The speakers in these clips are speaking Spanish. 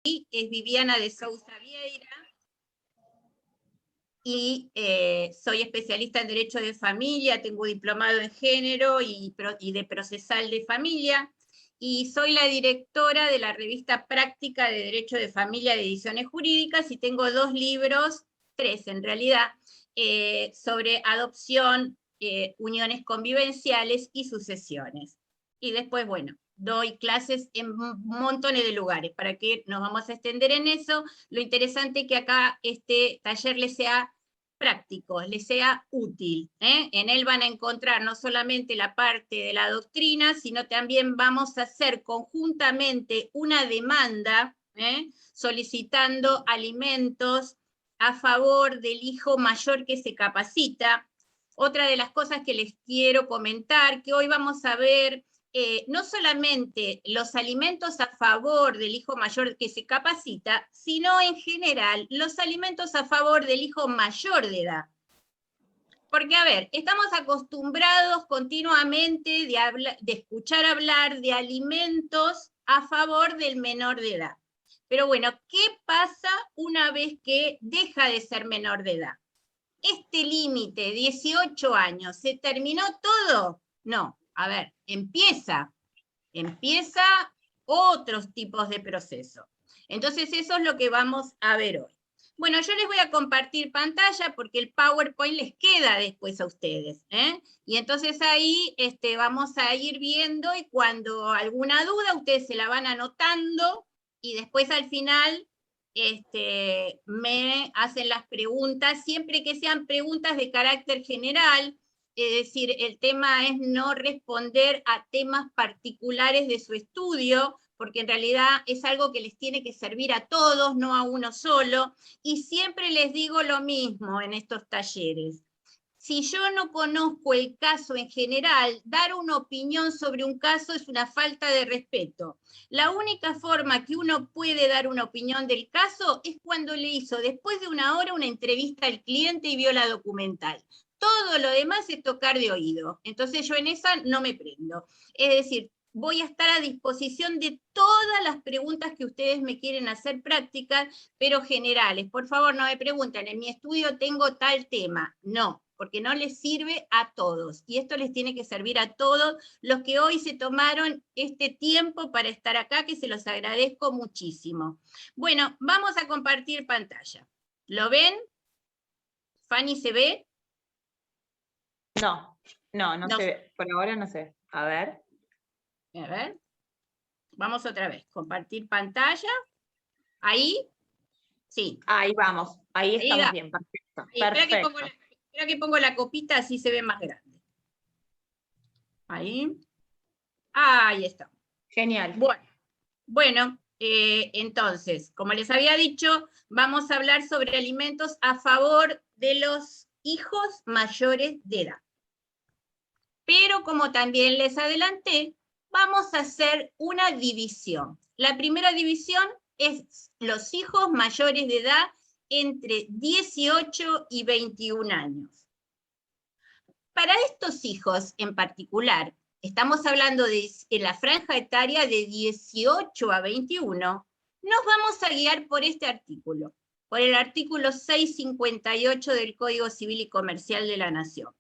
es Viviana de Sousa Vieira y soy especialista en Derecho de Familia, tengo diplomado en Género y de Procesal de Familia, y soy la directora de la revista Práctica de Derecho de Familia de Ediciones Jurídicas, y tengo 2 libros, 3 en realidad, sobre adopción, uniones convivenciales y sucesiones. Y después, bueno, doy clases en montones de lugares, para que nos vamos a extender en eso. Lo interesante es que acá este taller les sea práctico, les sea útil, ¿eh? En él van a encontrar no solamente la parte de la doctrina, sino también vamos a hacer conjuntamente una demanda, solicitando alimentos a favor del hijo mayor que se capacita. Otra de las cosas que les quiero comentar, que hoy vamos a ver no solamente los alimentos a favor del hijo mayor que se capacita, sino en general los alimentos a favor del hijo mayor de edad. Porque, a ver, estamos acostumbrados continuamente de escuchar hablar de alimentos a favor del menor de edad. Pero bueno, ¿qué pasa una vez que deja de ser menor de edad? Este límite, 18 años, ¿se terminó todo? No, a ver, empieza otros tipos de procesos. Entonces eso es lo que vamos a ver hoy. Bueno, yo les voy a compartir pantalla porque el PowerPoint les queda después a ustedes, y entonces ahí vamos a ir viendo, y cuando alguna duda ustedes se la van anotando, y después al final me hacen las preguntas, siempre que sean preguntas de carácter general. Es decir, el tema es no responder a temas particulares de su estudio, porque en realidad es algo que les tiene que servir a todos, no a uno solo, y siempre les digo lo mismo en estos talleres. Si yo no conozco el caso en general, dar una opinión sobre un caso es una falta de respeto. La única forma que uno puede dar una opinión del caso es cuando le hizo después de una hora una entrevista al cliente y vio la documental. Todo lo demás es tocar de oído. Entonces yo en esa no me prendo. Es decir, voy a estar a disposición de todas las preguntas que ustedes me quieren hacer prácticas, pero generales. Por favor, no me pregunten, en mi estudio tengo tal tema. No, porque no les sirve a todos. Y esto les tiene que servir a todos los que hoy se tomaron este tiempo para estar acá, que se los agradezco muchísimo. Bueno, vamos a compartir pantalla. ¿Lo ven? ¿Fanny se ve? No se ve. Por ahora no se ve. A ver. A ver. Vamos otra vez. Compartir pantalla. Ahí. Sí. Ahí vamos. Ahí estamos bien. Perfecto. Espera que pongo la copita, así se ve más grande. Ahí. Ahí está. Genial. Bueno, entonces, como les había dicho, vamos a hablar sobre alimentos a favor de los hijos mayores de edad. Pero como también les adelanté, vamos a hacer una división. La primera división es los hijos mayores de edad entre 18 y 21 años. Para estos hijos en particular, estamos hablando de la franja etaria de 18 a 21, nos vamos a guiar por este artículo, por el artículo 658 del Código Civil y Comercial de la Nación.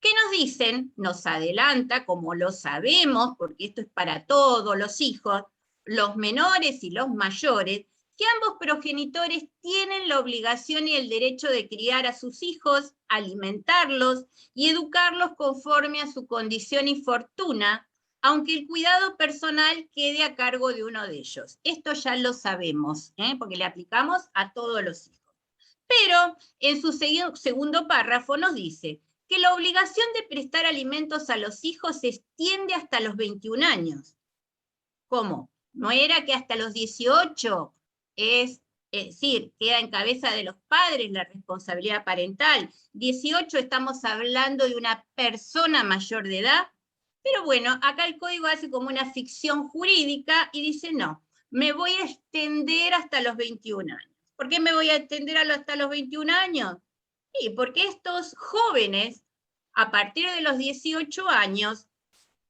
¿Qué nos dicen? Nos adelanta, como lo sabemos, porque esto es para todos los hijos, los menores y los mayores, que ambos progenitores tienen la obligación y el derecho de criar a sus hijos, alimentarlos y educarlos conforme a su condición y fortuna, aunque el cuidado personal quede a cargo de uno de ellos. Esto ya lo sabemos, porque le aplicamos a todos los hijos. Pero en su segundo párrafo nos dice que la obligación de prestar alimentos a los hijos se extiende hasta los 21 años. ¿Cómo? ¿No era que hasta los 18 es decir, queda en cabeza de los padres la responsabilidad parental? 18 estamos hablando de una persona mayor de edad, pero bueno, acá el código hace como una ficción jurídica y dice no, me voy a extender hasta los 21 años. ¿Por qué me voy a extender hasta los 21 años? Sí, porque estos jóvenes, a partir de los 18 años,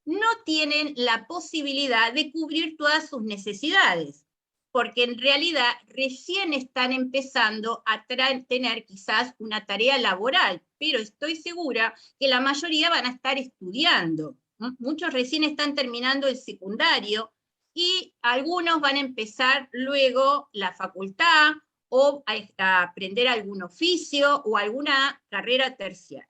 no tienen la posibilidad de cubrir todas sus necesidades. porque en realidad recién están empezando a tener quizás una tarea laboral, pero estoy segura que la mayoría van a estar estudiando. Muchos recién están terminando el secundario y algunos van a empezar luego la facultad o a aprender algún oficio o alguna carrera terciaria.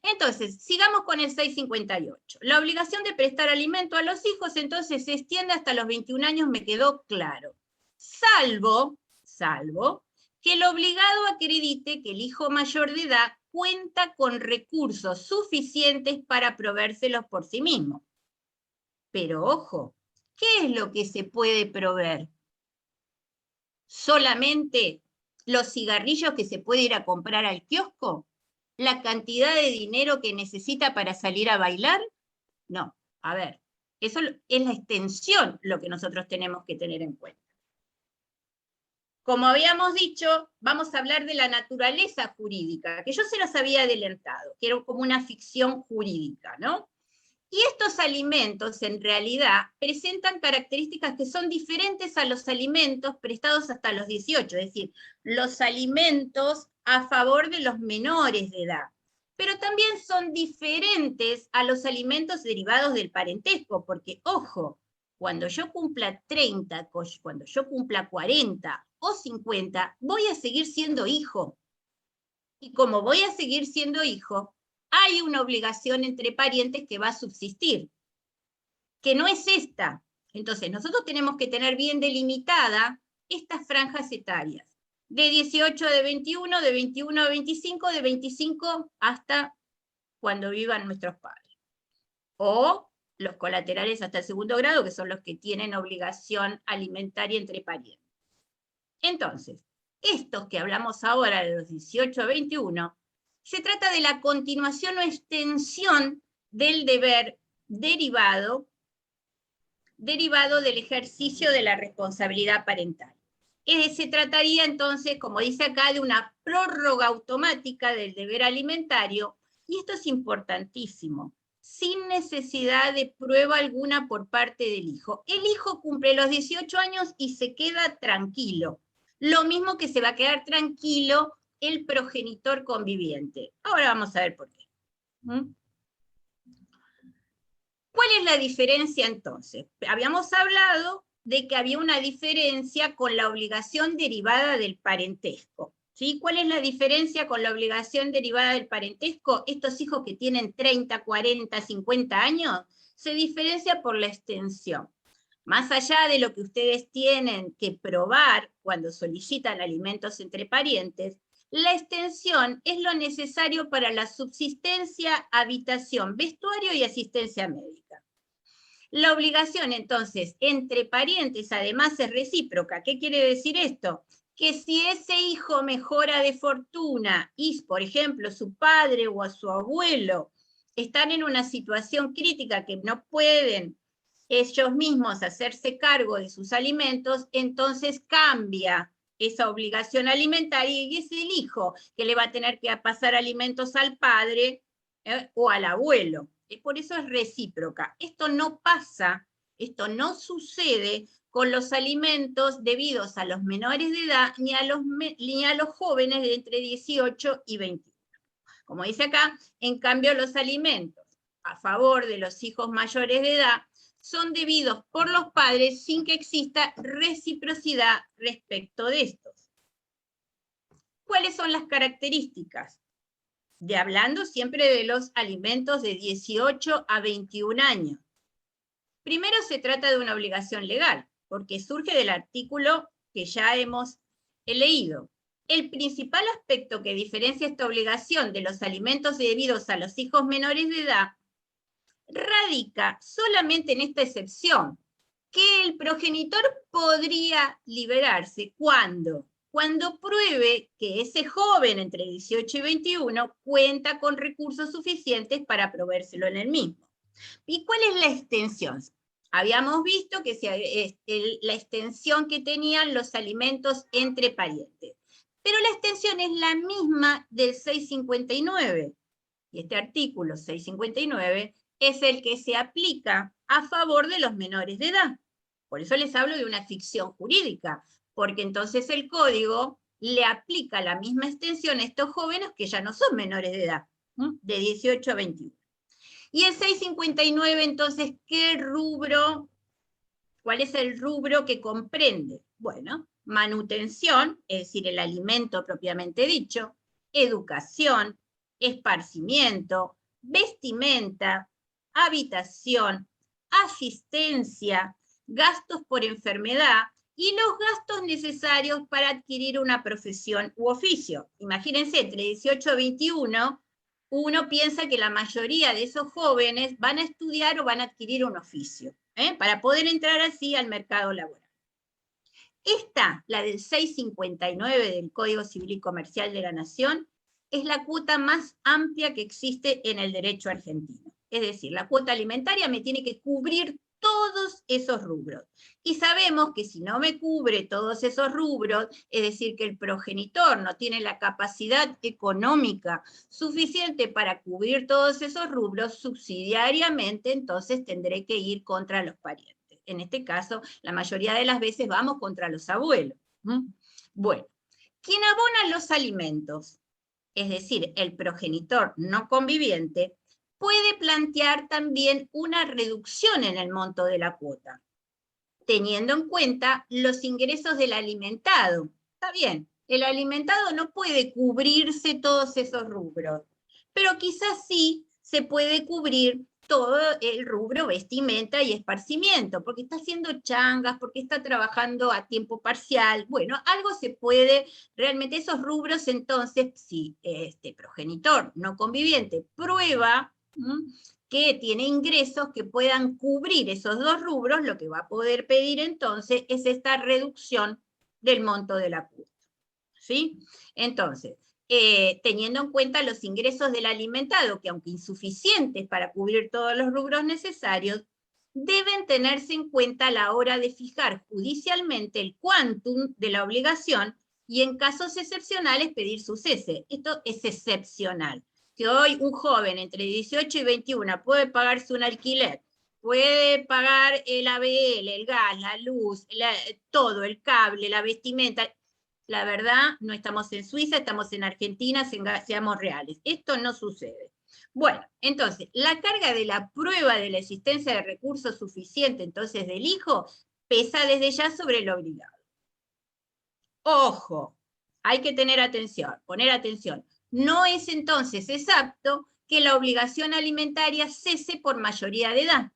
Entonces, sigamos con el 658. La obligación de prestar alimento a los hijos, entonces, se extiende hasta los 21 años, me quedó claro. Salvo que el obligado acredite que el hijo mayor de edad cuenta con recursos suficientes para proveérselos por sí mismo. Pero ojo, ¿qué es lo que se puede proveer? ¿Solamente los cigarrillos que se puede ir a comprar al kiosco? ¿La cantidad de dinero que necesita para salir a bailar? No, a ver, eso es la extensión lo que nosotros tenemos que tener en cuenta. Como habíamos dicho, vamos a hablar de la naturaleza jurídica, que yo se los había adelantado, que era como una ficción jurídica, ¿no? Y estos alimentos, en realidad, presentan características que son diferentes a los alimentos prestados hasta los 18, es decir, los alimentos a favor de los menores de edad. Pero también son diferentes a los alimentos derivados del parentesco, porque, ojo, cuando yo cumpla 30, cuando yo cumpla 40 o 50, voy a seguir siendo hijo. Y como voy a seguir siendo hijo, hay una obligación entre parientes que va a subsistir, que no es esta. Entonces, nosotros tenemos que tener bien delimitada estas franjas etarias, de 18 a 21, de 21 a 25, de 25 hasta cuando vivan nuestros padres. O los colaterales hasta el segundo grado, que son los que tienen obligación alimentaria entre parientes. Entonces, estos que hablamos ahora de los 18 a 21, se trata de la continuación o extensión del deber derivado del ejercicio de la responsabilidad parental. Se trataría entonces, como dice acá, de una prórroga automática del deber alimentario, y esto es importantísimo, sin necesidad de prueba alguna por parte del hijo. El hijo cumple los 18 años y se queda tranquilo. Lo mismo que se va a quedar tranquilo el progenitor conviviente. Ahora vamos a ver por qué. ¿Cuál es la diferencia entonces? Habíamos hablado de que había una diferencia con la obligación derivada del parentesco. ¿Sí? ¿Cuál es la diferencia con la obligación derivada del parentesco? Estos hijos que tienen 30, 40, 50 años, se diferencia por la extensión. Más allá de lo que ustedes tienen que probar cuando solicitan alimentos entre parientes, la extensión es lo necesario para la subsistencia, habitación, vestuario y asistencia médica. La obligación, entonces, entre parientes, además, es recíproca. ¿Qué quiere decir esto? Que si ese hijo mejora de fortuna y, por ejemplo, su padre o a su abuelo están en una situación crítica que no pueden ellos mismos hacerse cargo de sus alimentos, entonces cambia esa obligación alimentaria y es el hijo que le va a tener que pasar alimentos al padre o al abuelo. Por eso es recíproca. Esto no pasa, esto no sucede con los alimentos debidos a los menores de edad ni a los jóvenes de entre 18 y 21. Como dice acá, en cambio los alimentos a favor de los hijos mayores de edad son debidos por los padres sin que exista reciprocidad respecto de estos. ¿Cuáles son las características? Hablando siempre de los alimentos de 18 a 21 años. Primero se trata de una obligación legal, porque surge del artículo que ya hemos leído. El principal aspecto que diferencia esta obligación de los alimentos debidos a los hijos menores de edad radica solamente en esta excepción, que el progenitor podría liberarse cuando pruebe que ese joven entre 18 y 21 cuenta con recursos suficientes para proveérselo en el mismo. ¿Y cuál es la extensión? Habíamos visto que la extensión que tenían los alimentos entre parientes, pero la extensión es la misma del 659, y este artículo 659 es el que se aplica a favor de los menores de edad. Por eso les hablo de una ficción jurídica, porque entonces el código le aplica la misma extensión a estos jóvenes que ya no son menores de edad, de 18 a 21. Y el 659, entonces, ¿qué rubro? ¿Cuál es el rubro que comprende? Bueno, manutención, es decir, el alimento propiamente dicho, educación, esparcimiento, vestimenta, habitación, asistencia, gastos por enfermedad y los gastos necesarios para adquirir una profesión u oficio. Imagínense, entre 18 y 21, uno piensa que la mayoría de esos jóvenes van a estudiar o van a adquirir un oficio, para poder entrar así al mercado laboral. Esta, la del 659 del Código Civil y Comercial de la Nación, es la cuota más amplia que existe en el derecho argentino. Es decir, la cuota alimentaria me tiene que cubrir todos esos rubros. Y sabemos que si no me cubre todos esos rubros, es decir, que el progenitor no tiene la capacidad económica suficiente para cubrir todos esos rubros, subsidiariamente entonces tendré que ir contra los parientes. En este caso, la mayoría de las veces vamos contra los abuelos. Bueno, quien abona los alimentos, es decir, el progenitor no conviviente, puede plantear también una reducción en el monto de la cuota, teniendo en cuenta los ingresos del alimentado. Está bien, el alimentado no puede cubrirse todos esos rubros, pero quizás sí se puede cubrir todo el rubro vestimenta y esparcimiento, porque está haciendo changas, porque está trabajando a tiempo parcial. Bueno, algo se puede, realmente esos rubros, entonces, si este progenitor no conviviente prueba que tiene ingresos que puedan cubrir esos dos rubros, lo que va a poder pedir entonces es esta reducción del monto de la cuota. ¿Sí? Entonces, teniendo en cuenta los ingresos del alimentado, que aunque insuficientes para cubrir todos los rubros necesarios, deben tenerse en cuenta a la hora de fijar judicialmente el quantum de la obligación y en casos excepcionales pedir su cese. Esto es excepcional. Que hoy un joven entre 18 y 21 puede pagarse un alquiler, puede pagar el ABL, el gas, la luz, todo, el cable, la vestimenta. La verdad, no estamos en Suiza, estamos en Argentina, seamos reales. Esto no sucede. Bueno, entonces, la carga de la prueba de la existencia de recursos suficientes, entonces, del hijo, pesa desde ya sobre el obligado. Ojo, hay que tener atención, poner atención. No es entonces exacto que la obligación alimentaria cese por mayoría de edad,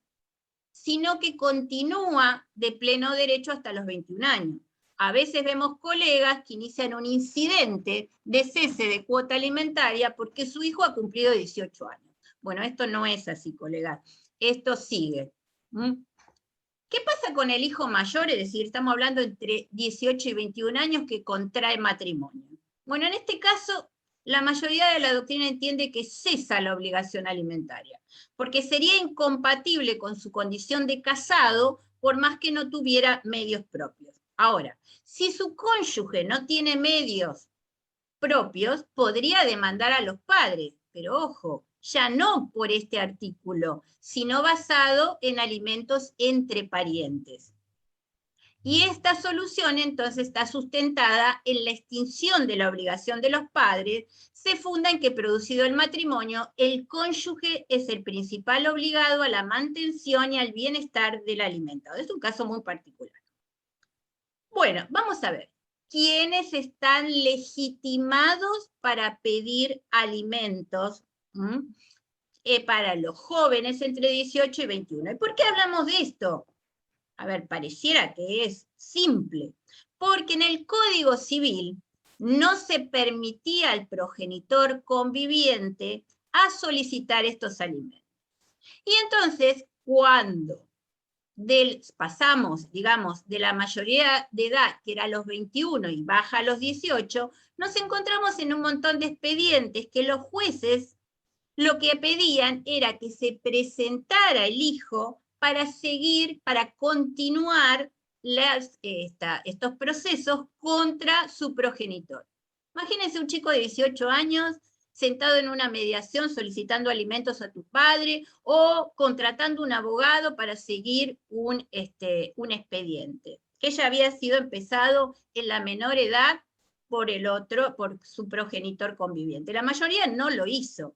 sino que continúa de pleno derecho hasta los 21 años. A veces vemos colegas que inician un incidente de cese de cuota alimentaria porque su hijo ha cumplido 18 años. Bueno, esto no es así, colegas. Esto sigue. ¿Qué pasa con el hijo mayor? Es decir, estamos hablando entre 18 y 21 años que contrae matrimonio. Bueno, en este caso, la mayoría de la doctrina entiende que cesa la obligación alimentaria, porque sería incompatible con su condición de casado, por más que no tuviera medios propios. Ahora, si su cónyuge no tiene medios propios, podría demandar a los padres, pero ojo, ya no por este artículo, sino basado en alimentos entre parientes. Y esta solución entonces está sustentada en la extinción de la obligación de los padres, se funda en que producido el matrimonio, el cónyuge es el principal obligado a la mantención y al bienestar del alimentado. Es un caso muy particular. Bueno, vamos a ver. ¿Quiénes están legitimados para pedir alimentos para los jóvenes entre 18 y 21? ¿Y por qué hablamos de esto? A ver, pareciera que es simple, porque en el Código Civil no se permitía al progenitor conviviente a solicitar estos alimentos. Y entonces, cuando pasamos, digamos, de la mayoría de edad, que era los 21 y baja a los 18, nos encontramos en un montón de expedientes que los jueces lo que pedían era que se presentara el hijo para seguir, para continuar estos procesos contra su progenitor. Imagínense un chico de 18 años sentado en una mediación solicitando alimentos a tu padre o contratando un abogado para seguir un expediente, que ya había sido empezado en la menor edad por su progenitor conviviente. La mayoría no lo hizo.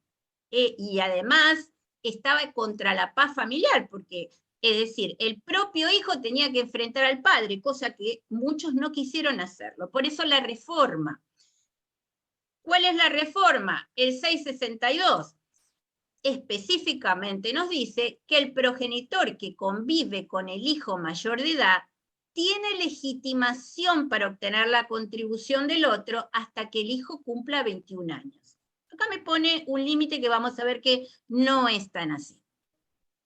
Y además estaba contra la paz familiar, porque, es decir, el propio hijo tenía que enfrentar al padre, cosa que muchos no quisieron hacerlo. Por eso la reforma. ¿Cuál es la reforma? El 662. Específicamente nos dice que el progenitor que convive con el hijo mayor de edad tiene legitimación para obtener la contribución del otro hasta que el hijo cumpla 21 años. Acá me pone un límite que vamos a ver que no es tan así.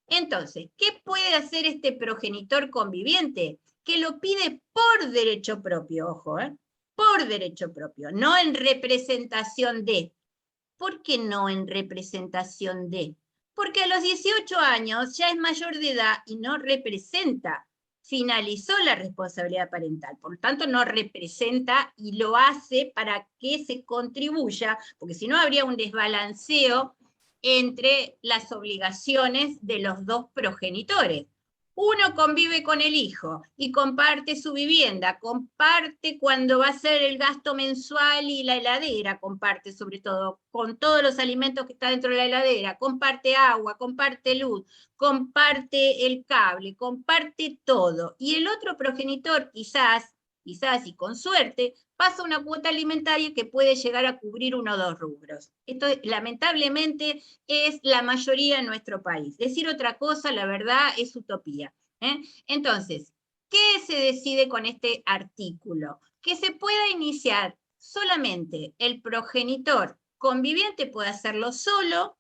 Entonces, ¿qué puede hacer este progenitor conviviente? Que lo pide por derecho propio, ojo, por derecho propio, no en representación de. ¿Por qué no en representación de? Porque a los 18 años ya es mayor de edad y no representa. Finalizó la responsabilidad parental, por lo tanto no representa y lo hace para que se contribuya, porque si no habría un desbalanceo entre las obligaciones de los dos progenitores. Uno convive con el hijo y comparte su vivienda, comparte cuando va a ser el gasto mensual y la heladera, comparte sobre todo con todos los alimentos que están dentro de la heladera, comparte agua, comparte luz, comparte el cable, comparte todo. Y el otro progenitor quizás y con suerte, pasa una cuota alimentaria que puede llegar a cubrir uno o dos rubros. Esto lamentablemente es la mayoría en nuestro país. Decir otra cosa, la verdad, es utopía. Entonces, ¿qué se decide con este artículo? Que se pueda iniciar solamente el progenitor conviviente, puede hacerlo solo,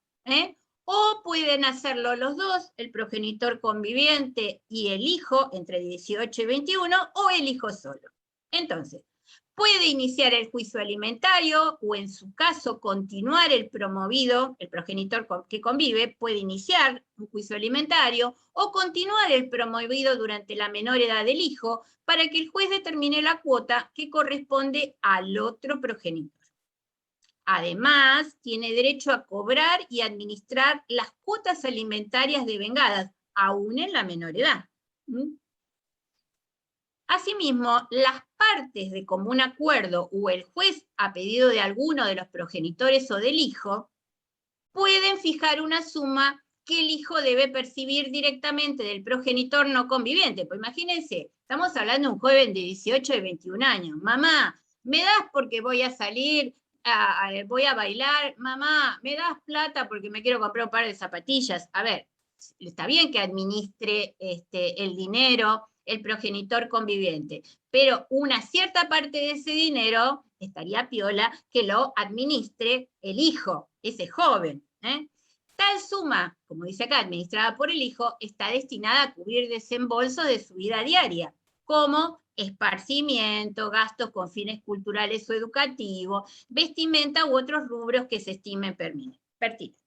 o pueden hacerlo los dos, el progenitor conviviente y el hijo entre 18 y 21, o el hijo solo. Entonces, puede iniciar el juicio alimentario o en su caso continuar el promovido, el progenitor que convive puede iniciar un juicio alimentario o continuar el promovido durante la menor edad del hijo para que el juez determine la cuota que corresponde al otro progenitor. Además, tiene derecho a cobrar y administrar las cuotas alimentarias devengadas, aún en la menor edad. Asimismo, las partes de común acuerdo o el juez a pedido de alguno de los progenitores o del hijo pueden fijar una suma que el hijo debe percibir directamente del progenitor no conviviente. Pues imagínense, estamos hablando de un joven de 18 y 21 años. Mamá, ¿me das porque voy a salir, voy a bailar? Mamá, ¿me das plata porque me quiero comprar un par de zapatillas? A ver, está bien que administre el dinero el progenitor conviviente, pero una cierta parte de ese dinero estaría piola que lo administre el hijo, ese joven. Tal suma, como dice acá, administrada por el hijo, está destinada a cubrir desembolsos de su vida diaria, como esparcimiento, gastos con fines culturales o educativos, vestimenta u otros rubros que se estimen pertinentes.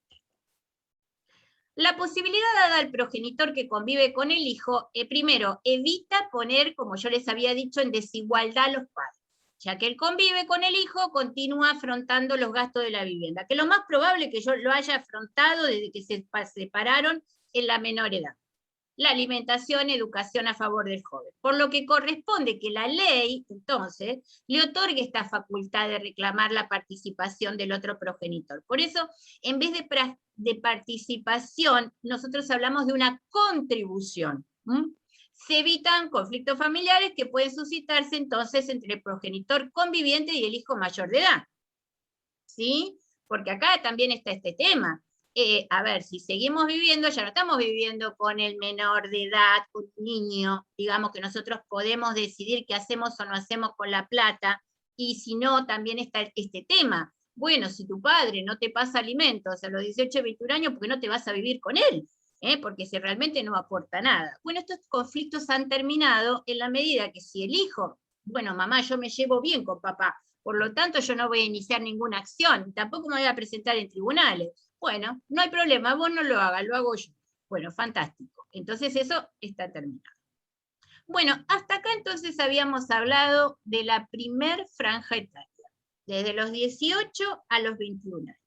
La posibilidad dada al progenitor que convive con el hijo, primero, evita poner, como yo les había dicho, en desigualdad a los padres, ya que él convive con el hijo, continúa afrontando los gastos de la vivienda, que lo más probable es que yo lo haya afrontado desde que se separaron en la menor edad. La alimentación, educación a favor del joven. Por lo que corresponde que la ley, entonces, le otorgue esta facultad de reclamar la participación del otro progenitor. Por eso, en vez de participación, nosotros hablamos de una contribución. Se evitan conflictos familiares que pueden suscitarse entonces entre el progenitor conviviente y el hijo mayor de edad. ¿Sí? Porque acá también está este tema. A ver, si seguimos viviendo, ya no estamos viviendo con el menor de edad, con un niño, digamos que nosotros podemos decidir qué hacemos o no hacemos con la plata, y si no, también está este tema. Bueno, si tu padre no te pasa alimentos a los 18 o 21 años, ¿por qué no te vas a vivir con él? Porque si realmente no aporta nada. Bueno, estos conflictos han terminado en la medida que si el hijo, bueno, mamá, yo me llevo bien con papá, por lo tanto yo no voy a iniciar ninguna acción, tampoco me voy a presentar en tribunales. Bueno, no hay problema, vos no lo hagas, lo hago yo. Bueno, fantástico. Entonces eso está terminado. Bueno, hasta acá entonces habíamos hablado de la primer franja etaria, desde los 18 a los 21 años.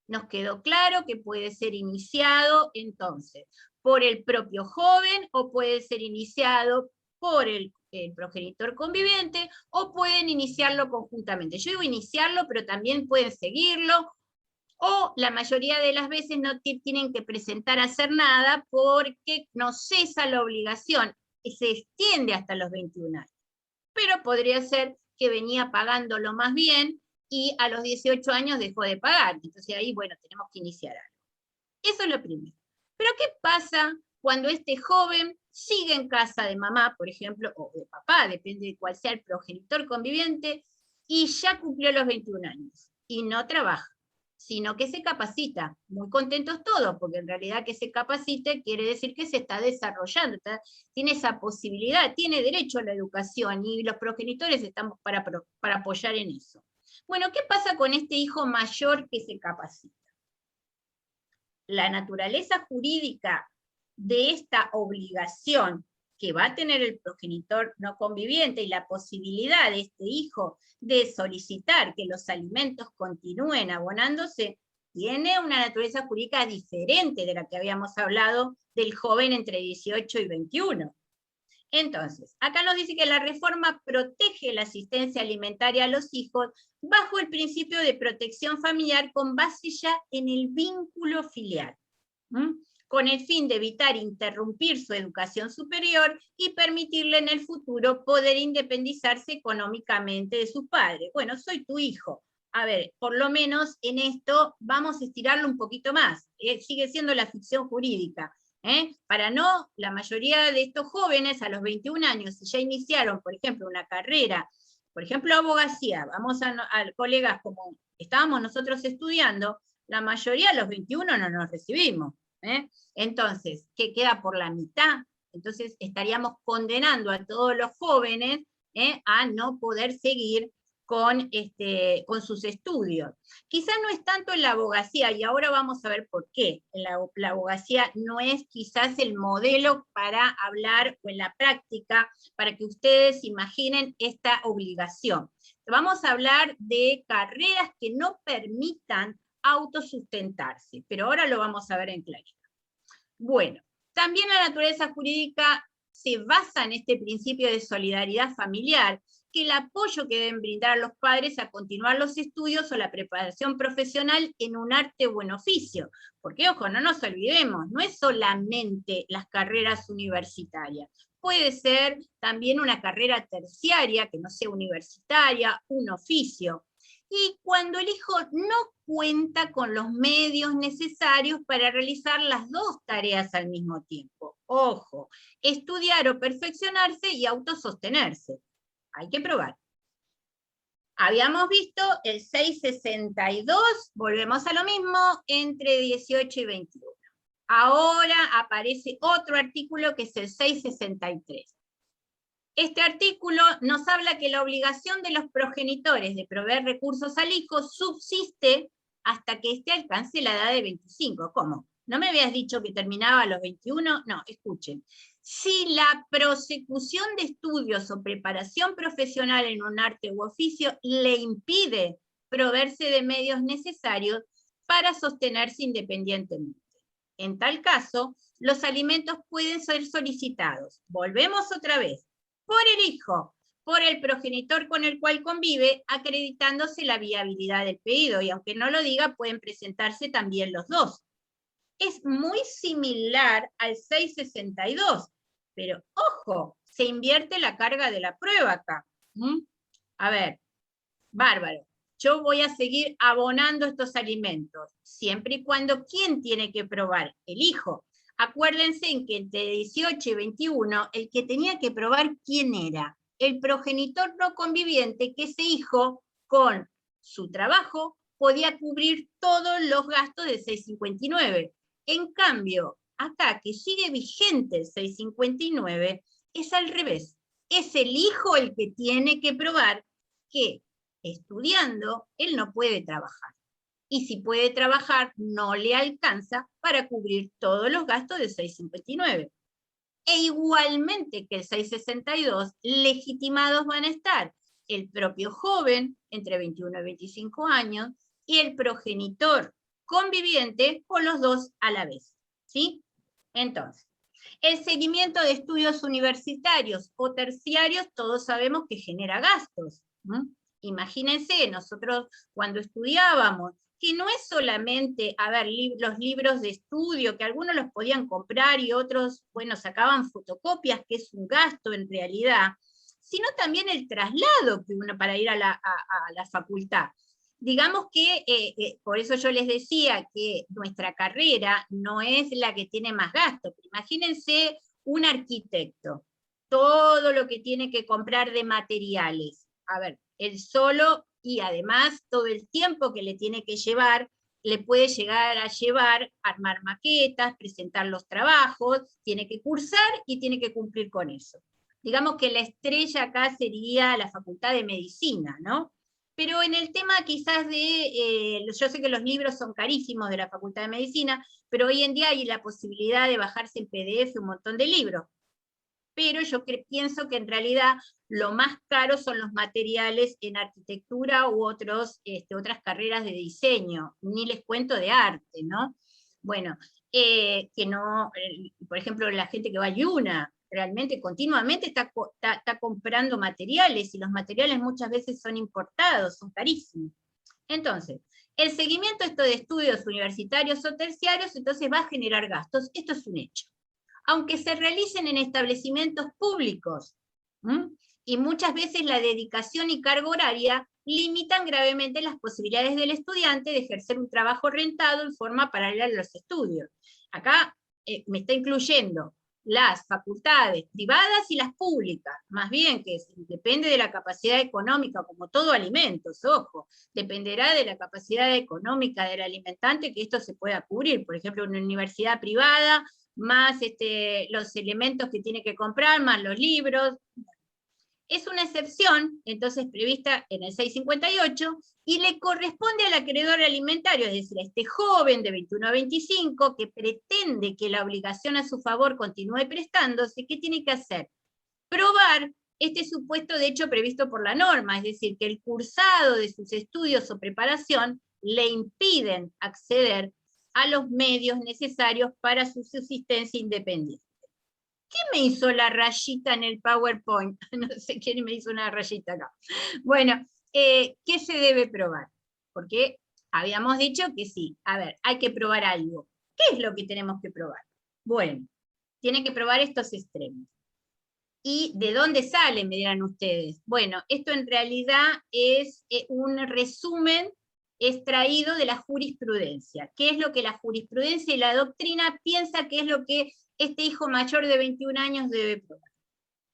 Nos quedó claro que puede ser iniciado, entonces, por el propio joven, o puede ser iniciado por el progenitor conviviente, o pueden iniciarlo conjuntamente. Yo digo iniciarlo, pero también pueden seguirlo, o la mayoría de las veces no tienen que presentar a hacer nada porque no cesa la obligación, y se extiende hasta los 21 años. Pero podría ser que venía pagándolo más bien y a los 18 años dejó de pagar. Entonces ahí, bueno, tenemos que iniciar algo. Eso es lo primero. Pero ¿qué pasa cuando este joven sigue en casa de mamá, por ejemplo, o de papá, depende de cuál sea el progenitor conviviente, y ya cumplió los 21 años y no trabaja, sino que se capacita? Muy contentos todos, porque en realidad que se capacite quiere decir que se está desarrollando, tiene esa posibilidad, tiene derecho a la educación, y los progenitores estamos para apoyar en eso. Bueno, ¿qué pasa con este hijo mayor que se capacita? La naturaleza jurídica de esta obligación que va a tener el progenitor no conviviente, y la posibilidad de este hijo de solicitar que los alimentos continúen abonándose, tiene una naturaleza jurídica diferente de la que habíamos hablado del joven entre 18 y 21. Entonces, acá nos dice que la reforma protege la asistencia alimentaria a los hijos bajo el principio de protección familiar, con base ya en el vínculo filial, con el fin de evitar interrumpir su educación superior y permitirle en el futuro poder independizarse económicamente de su padre. Bueno, soy tu hijo. A ver, por lo menos en esto vamos a estirarlo un poquito más. Sigue siendo la ficción jurídica. Para no, la mayoría de estos jóvenes a los 21 años, si ya iniciaron, por ejemplo, una carrera, por ejemplo, abogacía, vamos a colegas como estábamos nosotros estudiando, la mayoría a los 21 no nos recibimos. Entonces, ¿qué queda por la mitad? Entonces estaríamos condenando a todos los jóvenes a no poder seguir con sus estudios. Quizás no es tanto en la abogacía, y ahora vamos a ver por qué. La abogacía no es quizás el modelo para hablar, o en la práctica, para que ustedes imaginen esta obligación. Vamos a hablar de carreras que no permitan autosustentarse, pero ahora lo vamos a ver en claridad. Bueno, también la naturaleza jurídica se basa en este principio de solidaridad familiar, que el apoyo que deben brindar a los padres a continuar los estudios o la preparación profesional en un arte o en oficio. Porque, ojo, no nos olvidemos, no es solamente las carreras universitarias. Puede ser también una carrera terciaria, que no sea universitaria, un oficio. Y cuando el hijo no cuenta con los medios necesarios para realizar las dos tareas al mismo tiempo. Ojo, estudiar o perfeccionarse y autosostenerse. Hay que probar. Habíamos visto el 662, volvemos a lo mismo, entre 18 y 21. Ahora aparece otro artículo que es el 663. Este artículo nos habla que la obligación de los progenitores de proveer recursos al hijo subsiste hasta que éste alcance la edad de 25. ¿Cómo? ¿No me habías dicho que terminaba a los 21? No, escuchen. Si la prosecución de estudios o preparación profesional en un arte u oficio le impide proveerse de medios necesarios para sostenerse independientemente. En tal caso, los alimentos pueden ser solicitados. Volvemos otra vez. Por el hijo, por el progenitor con el cual convive, acreditándose la viabilidad del pedido, y aunque no lo diga, pueden presentarse también los dos. Es muy similar al 662, pero ojo, se invierte la carga de la prueba acá. A ver, bárbaro, yo voy a seguir abonando estos alimentos, siempre y cuando, ¿quién tiene que probar? El hijo. Acuérdense en que entre 18 y 21, el que tenía que probar, ¿quién era? El progenitor no conviviente, que ese hijo, con su trabajo, podía cubrir todos los gastos de 659. En cambio, acá, que sigue vigente el 659, es al revés. Es el hijo el que tiene que probar que, estudiando, él no puede trabajar. Y si puede trabajar, no le alcanza para cubrir todos los gastos de 659. E igualmente que el 662, legitimados van a estar el propio joven, entre 21 y 25 años, y el progenitor conviviente o los dos a la vez, ¿sí? Entonces, el seguimiento de estudios universitarios o terciarios, todos sabemos que genera gastos. Imagínense, nosotros cuando estudiábamos, que no es solamente, los libros de estudio, que algunos los podían comprar y otros, bueno, sacaban fotocopias, que es un gasto en realidad, sino también el traslado que uno para ir a la facultad. Digamos que, por eso yo les decía que nuestra carrera no es la que tiene más gastos. Imagínense un arquitecto, todo lo que tiene que comprar de materiales. Él solo, y además todo el tiempo que le tiene que llevar, le puede llegar a llevar armar maquetas, presentar los trabajos, tiene que cursar y tiene que cumplir con eso. Digamos que la estrella acá sería la Facultad de Medicina, ¿no? Pero en el tema quizás yo sé que los libros son carísimos de la Facultad de Medicina, pero hoy en día hay la posibilidad de bajarse en PDF un montón de libros. Pero yo pienso que en realidad lo más caro son los materiales en arquitectura u otras carreras de diseño, ni les cuento de arte, ¿no? Bueno, por ejemplo, la gente que va a Yuna, realmente continuamente está comprando materiales, y los materiales muchas veces son importados, son carísimos. Entonces, el seguimiento de estudios universitarios o terciarios, entonces va a generar gastos, esto es un hecho. Aunque se realicen en establecimientos públicos, y muchas veces la dedicación y carga horaria limitan gravemente las posibilidades del estudiante de ejercer un trabajo rentado en forma paralela a los estudios. Acá me está incluyendo las facultades privadas y las públicas, más bien que depende de la capacidad económica, como todo alimentos, ojo, dependerá de la capacidad económica del alimentante que esto se pueda cubrir. Por ejemplo, una universidad privada, más los elementos que tiene que comprar, más los libros. Es una excepción, entonces prevista en el 658, y le corresponde al acreedor alimentario, es decir, a este joven de 21 a 25, que pretende que la obligación a su favor continúe prestándose, ¿qué tiene que hacer? Probar este supuesto de hecho previsto por la norma, es decir, que el cursado de sus estudios o preparación le impiden acceder a los medios necesarios para su subsistencia independiente. ¿Qué me hizo la rayita en el PowerPoint? No sé quién me hizo una rayita acá. Bueno, ¿qué se debe probar? Porque habíamos dicho que sí. Hay que probar algo. ¿Qué es lo que tenemos que probar? Bueno, tienen que probar estos extremos. ¿Y de dónde sale, me dirán ustedes? Bueno, esto en realidad es un resumen extraído de la jurisprudencia. ¿Qué es lo que la jurisprudencia y la doctrina piensa que es lo que este hijo mayor de 21 años debe probar?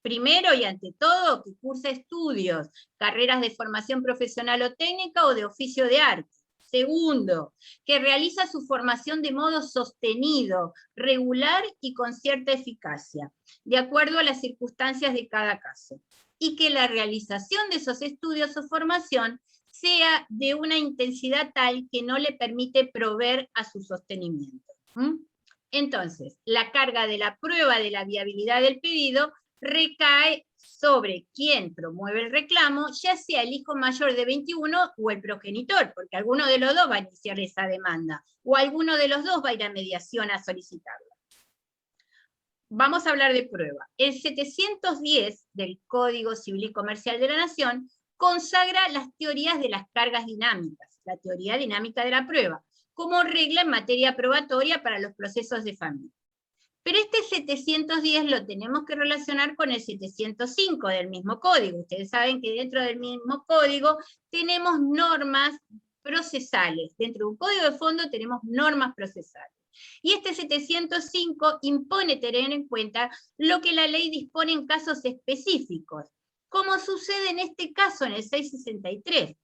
Primero y ante todo, que cursa estudios, carreras de formación profesional o técnica o de oficio de arte. Segundo, que realiza su formación de modo sostenido, regular y con cierta eficacia, de acuerdo a las circunstancias de cada caso. Y que la realización de esos estudios o formación sea de una intensidad tal que no le permite proveer a su sostenimiento. Entonces, la carga de la prueba de la viabilidad del pedido recae sobre quien promueve el reclamo, ya sea el hijo mayor de 21 o el progenitor, porque alguno de los dos va a iniciar esa demanda, o alguno de los dos va a ir a mediación a solicitarla. Vamos a hablar de prueba. El 710 del Código Civil y Comercial de la Nación consagra las teorías de las cargas dinámicas, la teoría dinámica de la prueba, como regla en materia probatoria para los procesos de familia. Pero este 710 lo tenemos que relacionar con el 705 del mismo código. Ustedes saben que dentro del mismo código tenemos normas procesales. Dentro de un código de fondo tenemos normas procesales. Y este 705 impone tener en cuenta lo que la ley dispone en casos específicos, como sucede en este caso en el 663.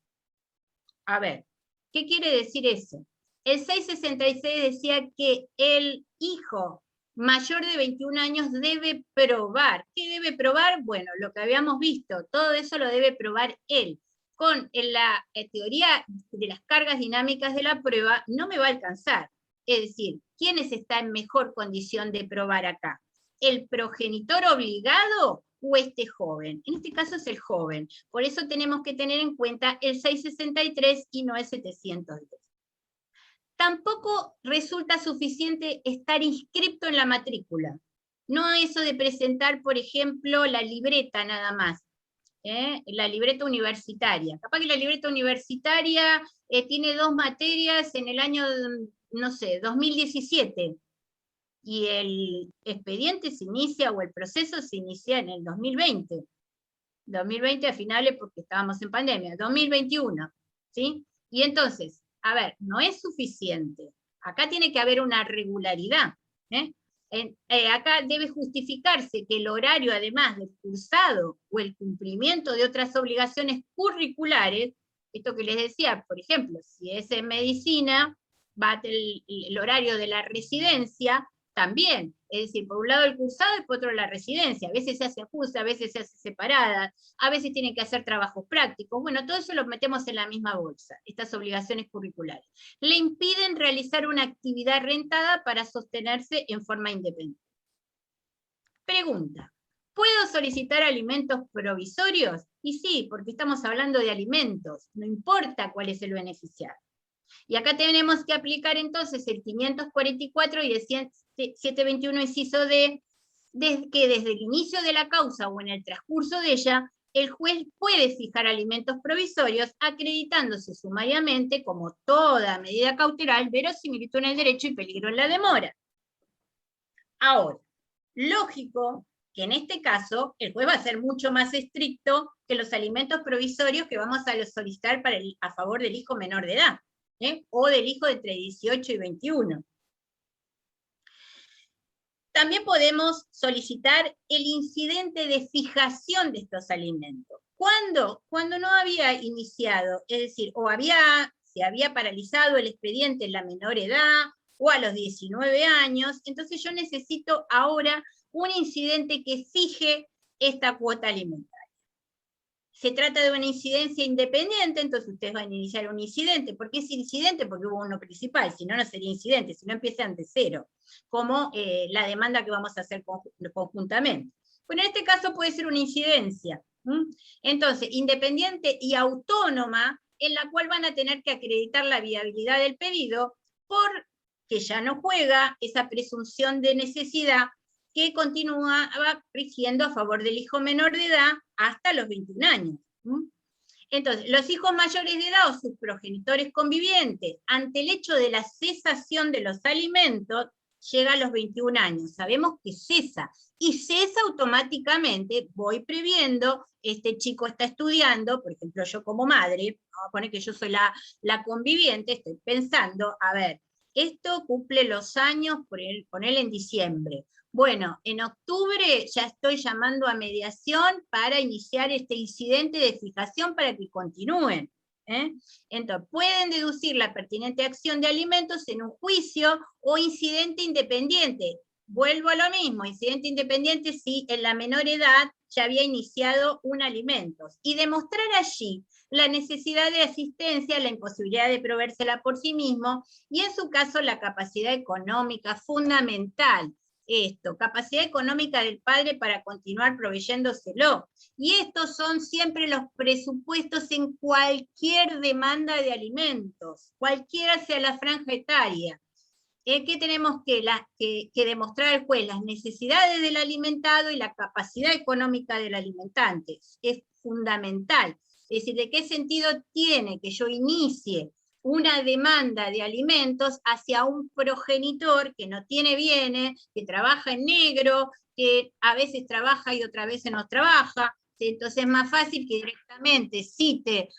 ¿Qué quiere decir eso? El 666 decía que el hijo mayor de 21 años debe probar. ¿Qué debe probar? Bueno, lo que habíamos visto, todo eso lo debe probar él. Con la teoría de las cargas dinámicas de la prueba no me va a alcanzar. Es decir, ¿quiénes están en mejor condición de probar acá? ¿El progenitor obligado o este joven? En este caso es el joven. Por eso tenemos que tener en cuenta el 663 y no el 710. Tampoco resulta suficiente estar inscripto en la matrícula. No eso de presentar, por ejemplo, la libreta nada más, la libreta universitaria. Capaz que la libreta universitaria tiene 2 materias en el año, no sé, 2017, y el expediente se inicia, o el proceso se inicia en el 2020. 2020 a finales porque estábamos en pandemia, 2021, ¿sí? Y entonces, a ver, no es suficiente. Acá tiene que haber una regularidad, ¿eh? Acá debe justificarse que el horario, además del cursado o el cumplimiento de otras obligaciones curriculares, esto que les decía, por ejemplo, si es en medicina, va el horario de la residencia, también, es decir, por un lado el cursado y por otro la residencia, a veces se hace justa, a veces se hace separada, a veces tienen que hacer trabajos prácticos, bueno, todo eso lo metemos en la misma bolsa, estas obligaciones curriculares. Le impiden realizar una actividad rentada para sostenerse en forma independiente. Pregunta, ¿puedo solicitar alimentos provisorios? Y sí, porque estamos hablando de alimentos, no importa cuál es el beneficiario. Y acá tenemos que aplicar entonces el 544 y el 721 inciso D, que desde el inicio de la causa o en el transcurso de ella, el juez puede fijar alimentos provisorios acreditándose sumariamente, como toda medida cautelar, verosimilitud en el derecho y peligro en la demora. Ahora, lógico que en este caso el juez va a ser mucho más estricto que los alimentos provisorios que vamos a solicitar a favor del hijo menor de edad, o del hijo de entre 18 y 21. También podemos solicitar el incidente de fijación de estos alimentos. ¿Cuándo? Cuando no había iniciado, es decir, o se había paralizado el expediente en la menor edad, o a los 19 años, entonces yo necesito ahora un incidente que fije esta cuota alimentaria. Se trata de una incidencia independiente, entonces ustedes van a iniciar un incidente. ¿Por qué es incidente? Porque hubo uno principal, si no, no sería incidente, si no empiezan de cero, como la demanda que vamos a hacer conjuntamente. Bueno, en este caso puede ser una incidencia. Entonces, independiente y autónoma, en la cual van a tener que acreditar la viabilidad del pedido, porque ya no juega esa presunción de necesidad que continuaba rigiendo a favor del hijo menor de edad hasta los 21 años. Entonces, los hijos mayores de edad o sus progenitores convivientes, ante el hecho de la cesación de los alimentos, llega a los 21 años. Sabemos que cesa, y cesa automáticamente, voy previendo, este chico está estudiando, por ejemplo, yo como madre, vamos a poner que yo soy la conviviente, estoy pensando, a ver, esto cumple los años, ponele en diciembre. Bueno, en octubre ya estoy llamando a mediación para iniciar este incidente de fijación para que continúen. Entonces, pueden deducir la pertinente acción de alimentos en un juicio o incidente independiente. Vuelvo a lo mismo, incidente independiente si en la menor edad ya había iniciado un alimentos. Y demostrar allí la necesidad de asistencia, la imposibilidad de proveérsela por sí mismo, y en su caso la capacidad económica fundamental. Capacidad económica del padre para continuar proveyéndoselo. Y estos son siempre los presupuestos en cualquier demanda de alimentos, cualquiera sea la franja etaria. ¿Qué tenemos que demostrar al juez? Las necesidades del alimentado y la capacidad económica del alimentante. Es fundamental. Es decir, ¿de qué sentido tiene que yo inicie una demanda de alimentos hacia un progenitor que no tiene bienes, que trabaja en negro, que a veces trabaja y otras veces no trabaja? Entonces es más fácil que directamente cite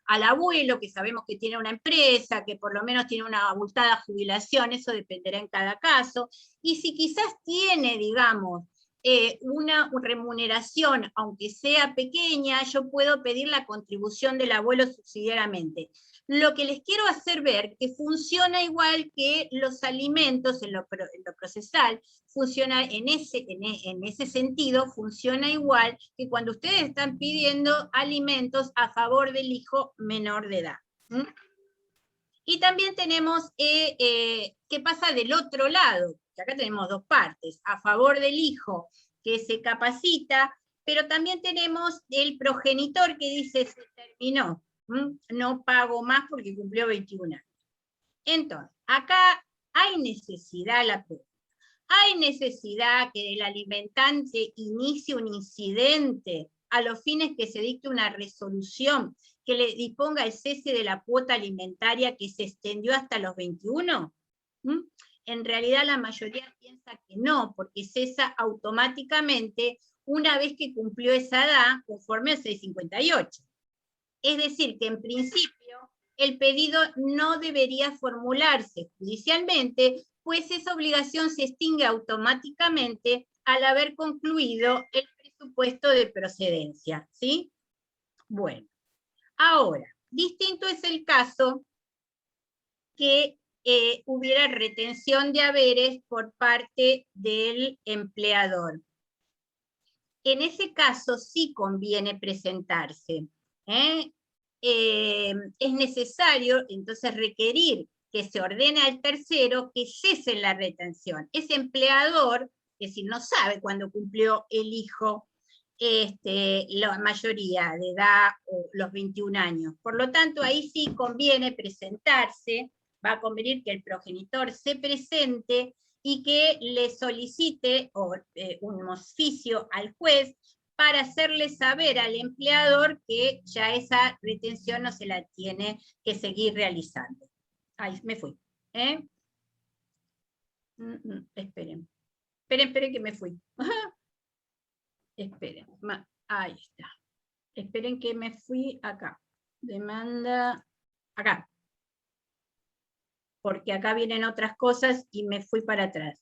al abuelo, que sabemos que tiene una empresa, que por lo menos tiene una abultada jubilación, eso dependerá en cada caso, y si quizás tiene, digamos, una remuneración, aunque sea pequeña, yo puedo pedir la contribución del abuelo subsidiariamente. Lo que les quiero hacer ver que funciona igual que los alimentos en lo procesal, funciona en ese sentido, funciona igual que cuando ustedes están pidiendo alimentos a favor del hijo menor de edad. Y también tenemos qué pasa del otro lado, que acá tenemos dos partes, a favor del hijo que se capacita, pero también tenemos el progenitor que dice se terminó, no pago más porque cumplió 21 años. Entonces, Acá hay necesidad, hay necesidad que el alimentante inicie un incidente a los fines que se dicte una resolución que le disponga el cese de la cuota alimentaria que se extendió hasta los 21. En realidad la mayoría piensa que no, porque cesa automáticamente una vez que cumplió esa edad, conforme al 658. Es decir, que en principio el pedido no debería formularse judicialmente, pues esa obligación se extingue automáticamente al haber concluido el presupuesto de procedencia, ¿sí? Bueno, ahora, distinto es el caso que hubiera retención de haberes por parte del empleador. En ese caso sí conviene presentarse. Es necesario entonces requerir que se ordene al tercero que cese la retención. Ese empleador, que si no sabe cuándo cumplió el hijo la mayoría de edad o los 21 años. Por lo tanto, ahí sí conviene presentarse, va a convenir que el progenitor se presente y que le solicite un oficio al juez para hacerle saber al empleador que ya esa retención no se la tiene que seguir realizando. Ahí me fui. Esperen. Esperen que me fui. Esperen. Ahí está. Esperen que me fui acá. Demanda acá. Porque acá vienen otras cosas y me fui para atrás.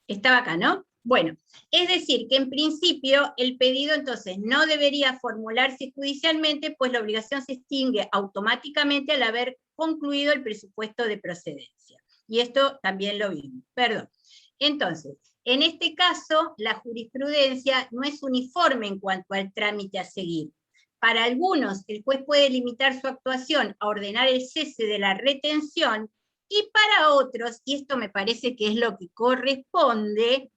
Estaba acá, ¿no? Bueno, es decir, que en principio el pedido entonces no debería formularse judicialmente, pues la obligación se extingue automáticamente al haber concluido el presupuesto de procedencia. Y esto también lo vimos. Perdón. Entonces, en este caso, la jurisprudencia no es uniforme en cuanto al trámite a seguir. Para algunos, el juez puede limitar su actuación a ordenar el cese de la retención, y para otros, y esto me parece que es lo que corresponde,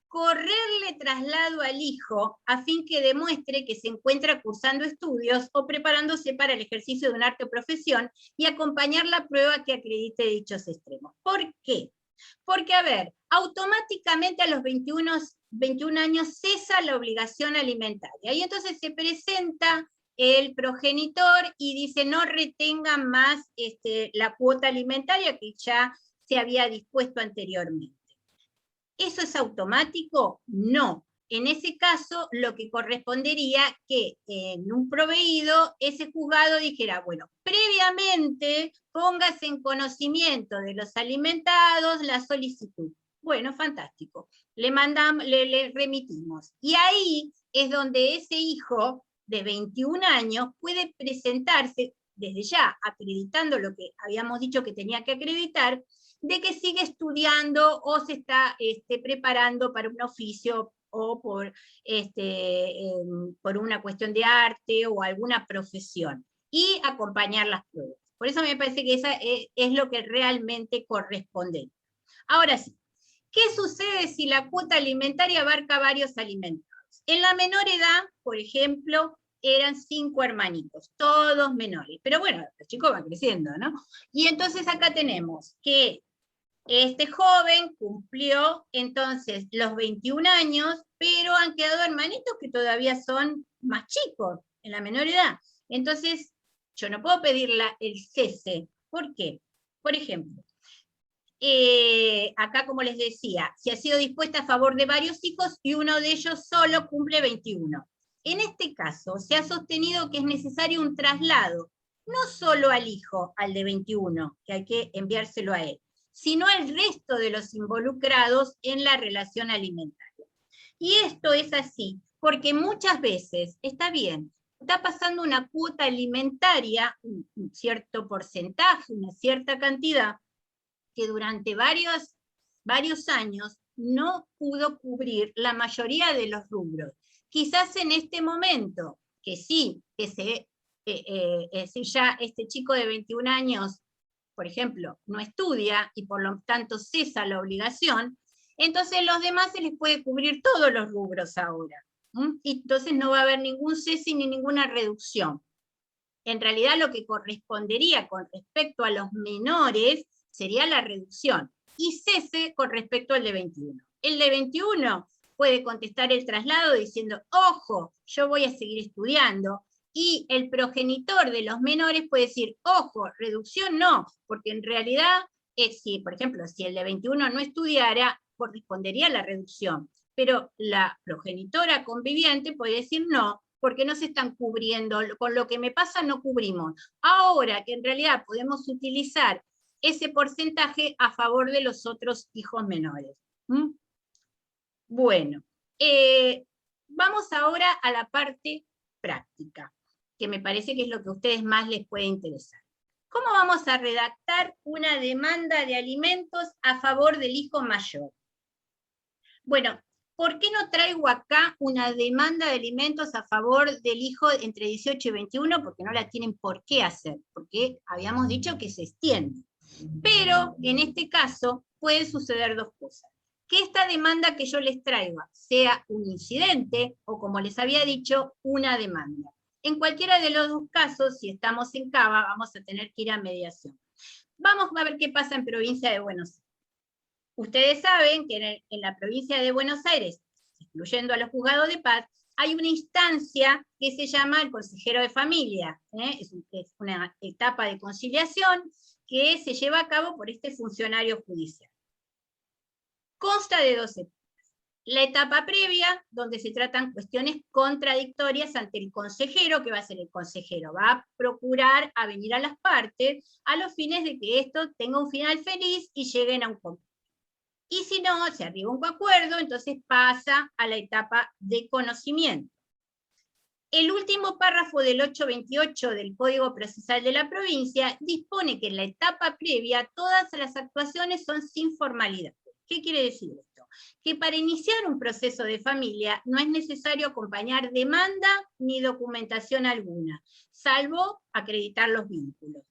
correrle traslado al hijo a fin que demuestre que se encuentra cursando estudios o preparándose para el ejercicio de un arte o profesión y acompañar la prueba que acredite dichos extremos. ¿Por qué? Porque, a ver, automáticamente a los 21 años cesa la obligación alimentaria y entonces se presenta el progenitor y dice no retenga más la cuota alimentaria que ya se había dispuesto anteriormente. ¿Eso es automático? No. En ese caso, lo que correspondería que en un proveído, ese juzgado dijera, bueno, previamente póngase en conocimiento de los alimentados la solicitud. Bueno, fantástico. Le remitimos. Y ahí es donde ese hijo de 21 años puede presentarse desde ya, acreditando lo que habíamos dicho que tenía que acreditar, de que sigue estudiando o se está preparando para un oficio o por una cuestión de arte o alguna profesión, y acompañar las pruebas. Por eso me parece que esa es lo que realmente corresponde. Ahora sí, ¿qué sucede si la cuota alimentaria abarca varios alimentados? En la menor edad, por ejemplo, eran 5 hermanitos, todos menores. Pero bueno, los chicos van creciendo, ¿no? Y entonces acá tenemos que este joven cumplió entonces los 21 años, pero han quedado hermanitos que todavía son más chicos, en la menor edad. Entonces, yo no puedo pedir el cese. ¿Por qué? Por ejemplo, acá como les decía, se ha sido dispuesta a favor de varios hijos y uno de ellos solo cumple 21. En este caso, se ha sostenido que es necesario un traslado, no solo al hijo, al de 21, que hay que enviárselo a él, sino al resto de los involucrados en la relación alimentaria. Y esto es así, porque muchas veces, está bien, está pasando una cuota alimentaria, un cierto porcentaje, una cierta cantidad, que durante varios años no pudo cubrir la mayoría de los rubros. Quizás en este momento, que sí, si ya este chico de 21 años, por ejemplo, no estudia y por lo tanto cesa la obligación, entonces los demás se les puede cubrir todos los rubros ahora. Y entonces no va a haber ningún cese ni ninguna reducción. En realidad lo que correspondería con respecto a los menores sería la reducción, y cese con respecto al de 21. El de 21 puede contestar el traslado diciendo, ojo, yo voy a seguir estudiando, y el progenitor de los menores puede decir, ojo, reducción no, porque en realidad, si, por ejemplo, si el de 21 no estudiara, correspondería a la reducción, pero la progenitora conviviente puede decir no, porque no se están cubriendo, con lo que me pasa no cubrimos. Ahora que en realidad podemos utilizar ese porcentaje a favor de los otros hijos menores. ¿Mm? Bueno, vamos ahora a la parte práctica, que me parece que es lo que a ustedes más les puede interesar. ¿Cómo vamos a redactar una demanda de alimentos a favor del hijo mayor? Bueno, ¿por qué no traigo acá una demanda de alimentos a favor del hijo entre 18 y 21? Porque no la tienen por qué hacer, porque habíamos dicho que se extiende. Pero en este caso pueden suceder dos cosas. Que esta demanda que yo les traigo sea un incidente o, como les había dicho, una demanda. En cualquiera de los dos casos, si estamos en Cava, vamos a tener que ir a mediación. Vamos a ver qué pasa en provincia de Buenos Aires. Ustedes saben que en la provincia de Buenos Aires, incluyendo a los juzgados de paz, hay una instancia que se llama el consejero de familia. Es una etapa de conciliación que se lleva a cabo por este funcionario judicial. Consta de dos etapas. La etapa previa, donde se tratan cuestiones contradictorias ante el consejero, que va a ser el consejero, va a procurar avenir a las partes a los fines de que esto tenga un final feliz y lleguen a un compromiso. Y si no, se arriba un acuerdo, entonces pasa a la etapa de conocimiento. El último párrafo del 828 del Código Procesal de la provincia dispone que en la etapa previa todas las actuaciones son sin formalidad. ¿Qué quiere decir esto? Que para iniciar un proceso de familia no es necesario acompañar demanda ni documentación alguna, salvo acreditar los vínculos.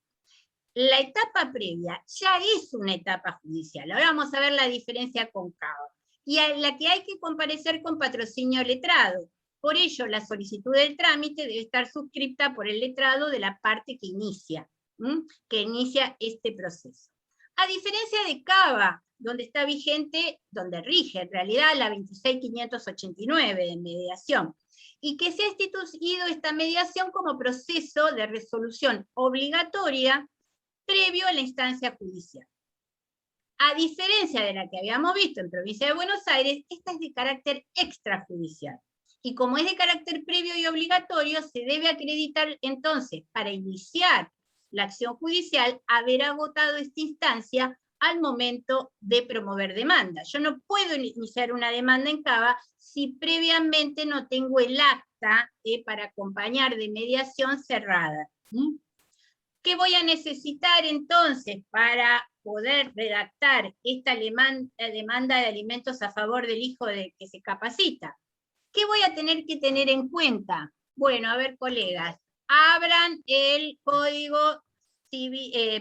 La etapa previa ya es una etapa judicial. Ahora vamos a ver la diferencia con Cava. Y a la que hay que comparecer con patrocinio letrado. Por ello, la solicitud del trámite debe estar suscripta por el letrado de la parte que inicia este proceso. A diferencia de Cava, donde está vigente, donde rige en realidad la 26.589 de mediación, y que se ha instituido esta mediación como proceso de resolución obligatoria previo a la instancia judicial. A diferencia de la que habíamos visto en provincia de Buenos Aires, esta es de carácter extrajudicial. Y como es de carácter previo y obligatorio, se debe acreditar entonces, para iniciar la acción judicial, haber agotado esta instancia al momento de promover demanda. Yo no puedo iniciar una demanda en Cava si previamente no tengo el acta para acompañar de mediación cerrada. ¿Qué voy a necesitar entonces para poder redactar esta demanda de alimentos a favor del hijo que se capacita? ¿Qué voy a tener que tener en cuenta? Bueno, a ver, colegas, abran el Código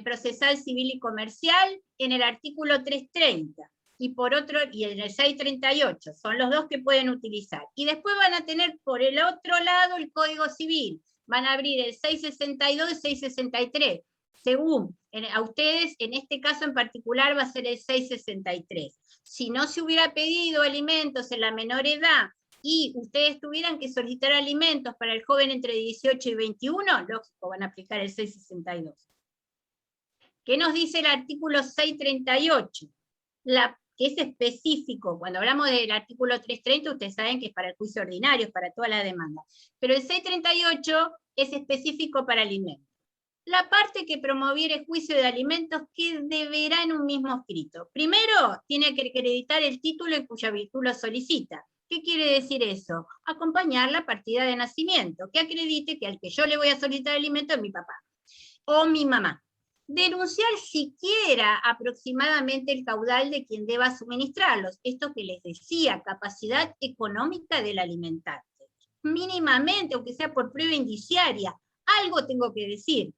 Procesal Civil y Comercial en el artículo 330 y en el 638, son los dos que pueden utilizar. Y después van a tener por el otro lado el Código Civil. Van a abrir el 662 y 663. Según a ustedes, en este caso en particular va a ser el 663. Si no se hubiera pedido alimentos en la menor edad y ustedes tuvieran que solicitar alimentos para el joven entre 18 y 21, lógico, van a aplicar el 662. ¿Qué nos dice el artículo 638? Que es específico. Cuando hablamos del artículo 330, ustedes saben que es para el juicio ordinario, es para toda la demanda. Pero el 638 es específico para alimentos. La parte que promoviere juicio de alimentos, que deberá en un mismo escrito. Primero, tiene que acreditar el título en cuya virtud lo solicita. ¿Qué quiere decir eso? Acompañar la partida de nacimiento, que acredite que al que yo le voy a solicitar alimento es mi papá o mi mamá. Denunciar siquiera aproximadamente el caudal de quien deba suministrarlos. Esto que les decía, capacidad económica del alimentante. Mínimamente, aunque sea por prueba indiciaria, algo tengo que decir.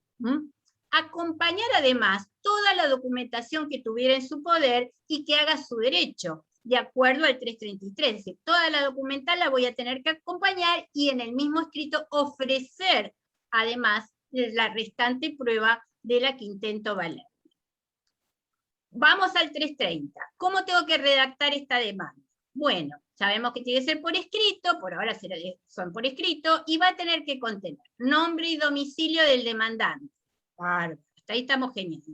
Acompañar además toda la documentación que tuviera en su poder y que haga su derecho, de acuerdo al 333. Es decir, toda la documental la voy a tener que acompañar y en el mismo escrito ofrecer además la restante prueba de la que intento valer. Vamos al 330. ¿Cómo tengo que redactar esta demanda? Bueno, sabemos que tiene que ser por escrito, por ahora son por escrito, y va a tener que contener nombre y domicilio del demandante. Bárbaro, hasta ahí estamos geniales.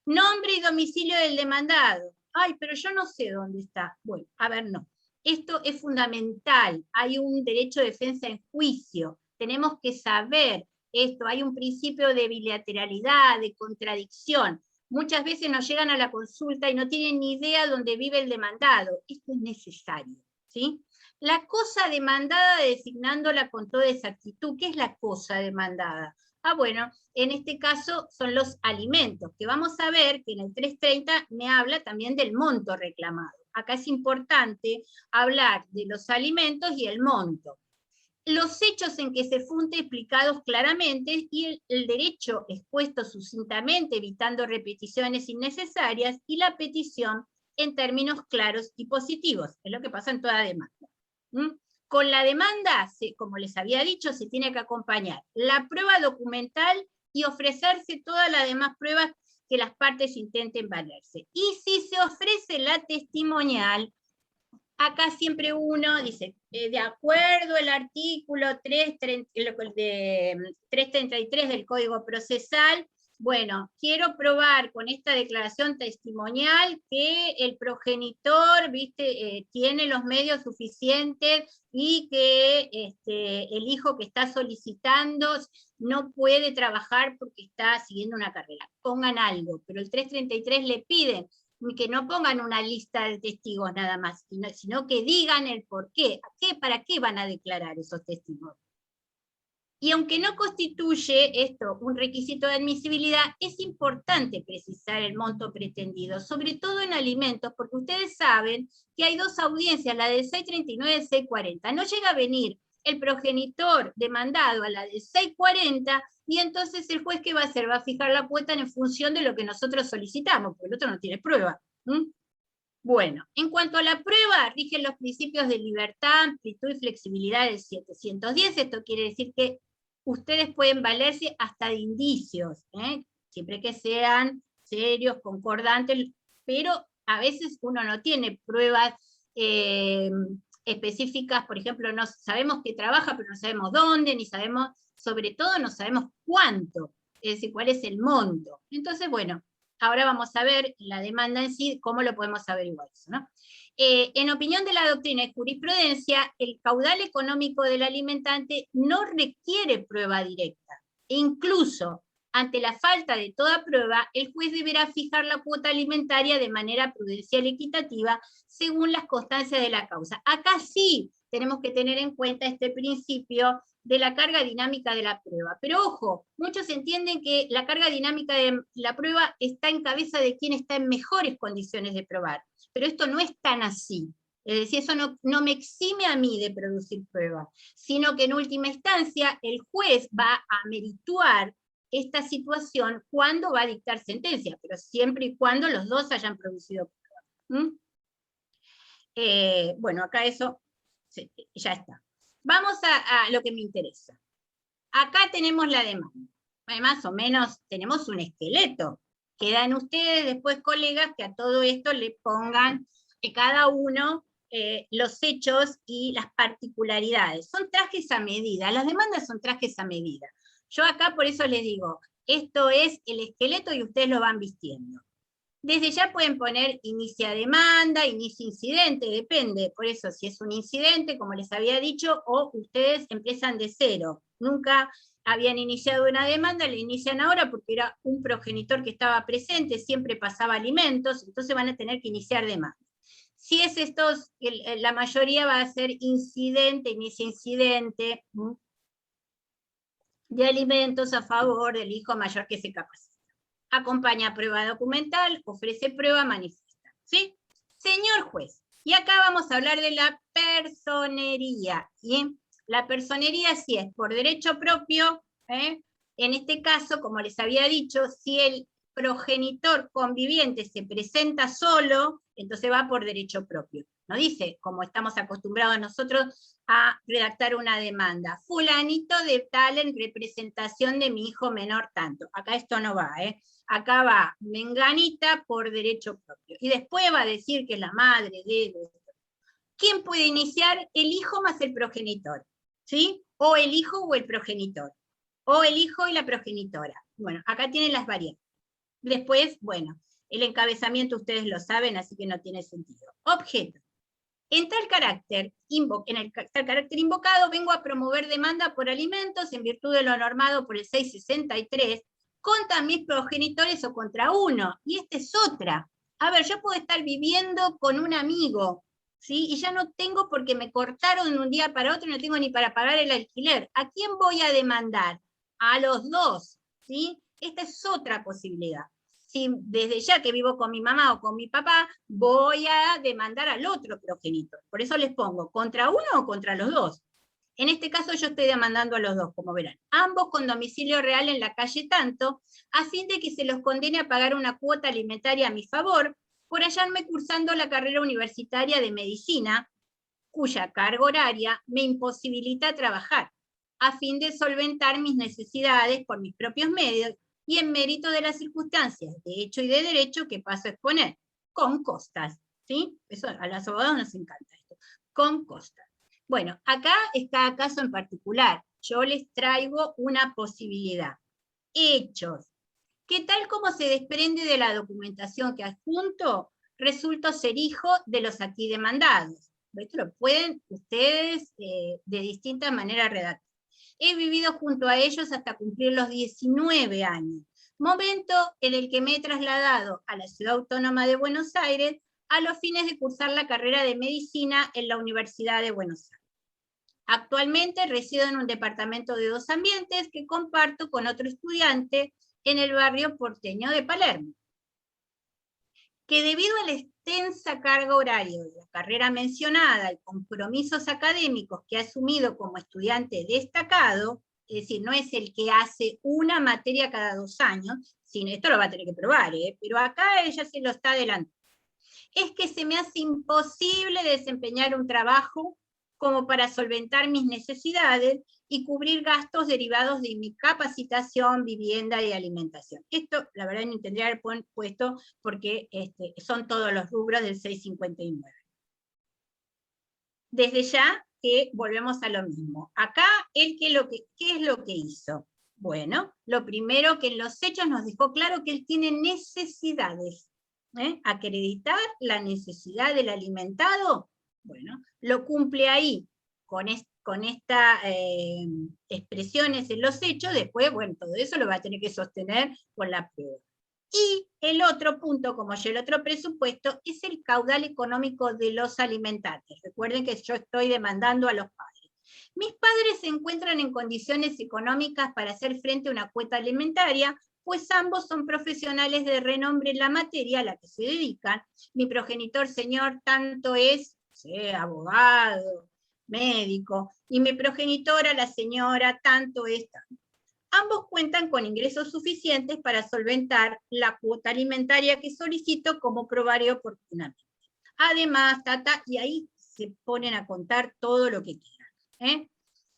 Nombre y domicilio del demandado. Ay, pero yo no sé dónde está. Bueno, a ver, no. Esto es fundamental. Hay un derecho de defensa en juicio. Tenemos que saber esto. Hay un principio de bilateralidad, de contradicción. Muchas veces nos llegan a la consulta y no tienen ni idea dónde vive el demandado. Esto es necesario, ¿sí? La cosa demandada, designándola con toda exactitud. ¿Qué es la cosa demandada? Ah, bueno, en este caso son los alimentos, que vamos a ver que en el 330 me habla también del monto reclamado. Acá es importante hablar de los alimentos y el monto. Los hechos en que se funde explicados claramente y el derecho expuesto sucintamente, evitando repeticiones innecesarias, y la petición en términos claros y positivos. Es lo que pasa en toda demanda. Con la demanda, como les había dicho, se tiene que acompañar la prueba documental y ofrecerse todas las demás pruebas que las partes intenten valerse. Y si se ofrece la testimonial, acá siempre uno dice, de acuerdo al artículo 333 del Código Procesal, bueno, quiero probar con esta declaración testimonial que el progenitor, tiene los medios suficientes y que el hijo que está solicitando no puede trabajar porque está siguiendo una carrera. Pongan algo, pero el 333 le pide que no pongan una lista de testigos nada más, sino que digan el por qué, para qué van a declarar esos testigos. Y aunque no constituye esto un requisito de admisibilidad, es importante precisar el monto pretendido, sobre todo en alimentos, porque ustedes saben que hay dos audiencias, la del 639 y el 640. No llega a venir el progenitor demandado a la del 640, y entonces el juez, ¿qué va a hacer? Va a fijar la cuota en función de lo que nosotros solicitamos, porque el otro no tiene prueba. Bueno, en cuanto a la prueba, rigen los principios de libertad, amplitud y flexibilidad del 710. Esto quiere decir que ustedes pueden valerse hasta de indicios, siempre que sean serios, concordantes, pero a veces uno no tiene pruebas específicas. Por ejemplo, no sabemos que trabaja, pero no sabemos dónde, ni sabemos, sobre todo no sabemos cuánto, es decir, cuál es el monto. Entonces, bueno, ahora vamos a ver la demanda en sí, cómo lo podemos averiguar eso, ¿no? En opinión de la doctrina y jurisprudencia, el caudal económico del alimentante no requiere prueba directa. E incluso, ante la falta de toda prueba, el juez deberá fijar la cuota alimentaria de manera prudencial y equitativa según las constancias de la causa. Acá sí tenemos que tener en cuenta este principio de la carga dinámica de la prueba. Pero ojo, muchos entienden que la carga dinámica de la prueba está en cabeza de quien está en mejores condiciones de probar. Pero esto no es tan así. Es decir, eso no me exime a mí de producir prueba, sino que en última instancia el juez va a merituar esta situación cuando va a dictar sentencia, pero siempre y cuando los dos hayan producido prueba. Bueno, acá eso ya está. Vamos a lo que me interesa. Acá tenemos la demanda. Más o menos tenemos un esqueleto. Quedan ustedes después, colegas, que a todo esto le pongan cada uno los hechos y las particularidades. Son trajes a medida. Las demandas son trajes a medida. Yo acá por eso les digo, esto es el esqueleto y ustedes lo van vistiendo. Desde ya pueden poner inicia demanda, inicia incidente, depende. Por eso, si es un incidente, como les había dicho, o ustedes empiezan de cero. Nunca habían iniciado una demanda, la inician ahora porque era un progenitor que estaba presente, siempre pasaba alimentos, entonces van a tener que iniciar demanda. Si es estos, la mayoría va a ser incidente, inicia incidente de alimentos a favor del hijo mayor que se capacita. Acompaña prueba documental, ofrece prueba, manifiesta. ¿Sí? Señor juez, y acá vamos a hablar de la personería. ¿Sí? La personería sí es por derecho propio, en este caso, como les había dicho, si el progenitor conviviente se presenta solo, entonces va por derecho propio. No dice, como estamos acostumbrados nosotros a redactar una demanda, fulanito de tal en representación de mi hijo menor tanto. Acá esto no va, ¿eh? Acá va menganita por derecho propio. Y después va a decir que es la madre de... ¿Quién puede iniciar? El hijo más el progenitor, ¿sí? O el hijo o el progenitor. O el hijo y la progenitora. Bueno, acá tienen las variantes. Después, bueno, el encabezamiento ustedes lo saben, así que no tiene sentido. Objeto. En tal carácter invocado vengo a promover demanda por alimentos en virtud de lo normado por el 663 contra mis progenitores o contra uno. Y esta es otra. A ver, yo puedo estar viviendo con un amigo, ¿sí? Y ya no tengo porque me cortaron de un día para otro y no tengo ni para pagar el alquiler. ¿A quién voy a demandar? A los dos, ¿sí? Esta es otra posibilidad. Si desde ya que vivo con mi mamá o con mi papá, voy a demandar al otro progenitor. Por eso les pongo, ¿contra uno o contra los dos? En este caso yo estoy demandando a los dos, como verán. Ambos con domicilio real en la calle Tanto, a fin de que se los condene a pagar una cuota alimentaria a mi favor, por hallarme cursando la carrera universitaria de medicina, cuya carga horaria me imposibilita trabajar, a fin de solventar mis necesidades por mis propios medios, y en mérito de las circunstancias de hecho y de derecho que paso a exponer, con costas, ¿sí? Eso a los abogados nos encanta esto, con costas. Bueno, acá está caso en particular, yo les traigo una posibilidad. Hechos, que tal como se desprende de la documentación que adjunto, resulto ser hijo de los aquí demandados. Esto lo pueden ustedes de distintas maneras redactar. He vivido junto a ellos hasta cumplir los 19 años, momento en el que me he trasladado a la Ciudad Autónoma de Buenos Aires a los fines de cursar la carrera de medicina en la Universidad de Buenos Aires. Actualmente resido en un departamento de 2 ambientes que comparto con otro estudiante en el barrio porteño de Palermo, que debido a la extensa carga horaria de la carrera mencionada y compromisos académicos que ha asumido como estudiante destacado, es decir, no es el que hace una materia cada 2 años, sino esto lo va a tener que probar, pero acá ella se lo está adelantando, es que se me hace imposible desempeñar un trabajo como para solventar mis necesidades y cubrir gastos derivados de mi capacitación, vivienda y alimentación. Esto, la verdad, no tendría que haber puesto porque son todos los rubros del 659. Desde ya que volvemos a lo mismo. Acá, ¿qué es lo que hizo? Bueno, lo primero que en los hechos nos dejó claro que él tiene necesidades. Acreditar la necesidad del alimentado, bueno, lo cumple ahí con estas expresiones en los hechos, después, bueno, todo eso lo va a tener que sostener con la prueba. Y el otro punto, como ya el otro presupuesto, es el caudal económico de los alimentantes. Recuerden que yo estoy demandando a los padres. Mis padres se encuentran en condiciones económicas para hacer frente a una cuota alimentaria, pues ambos son profesionales de renombre en la materia a la que se dedican. Mi progenitor señor tanto es abogado, médico, y mi progenitora, la señora, tanto es tanto. Ambos cuentan con ingresos suficientes para solventar la cuota alimentaria que solicito como probaré oportunamente. Además, y ahí se ponen a contar todo lo que quieran.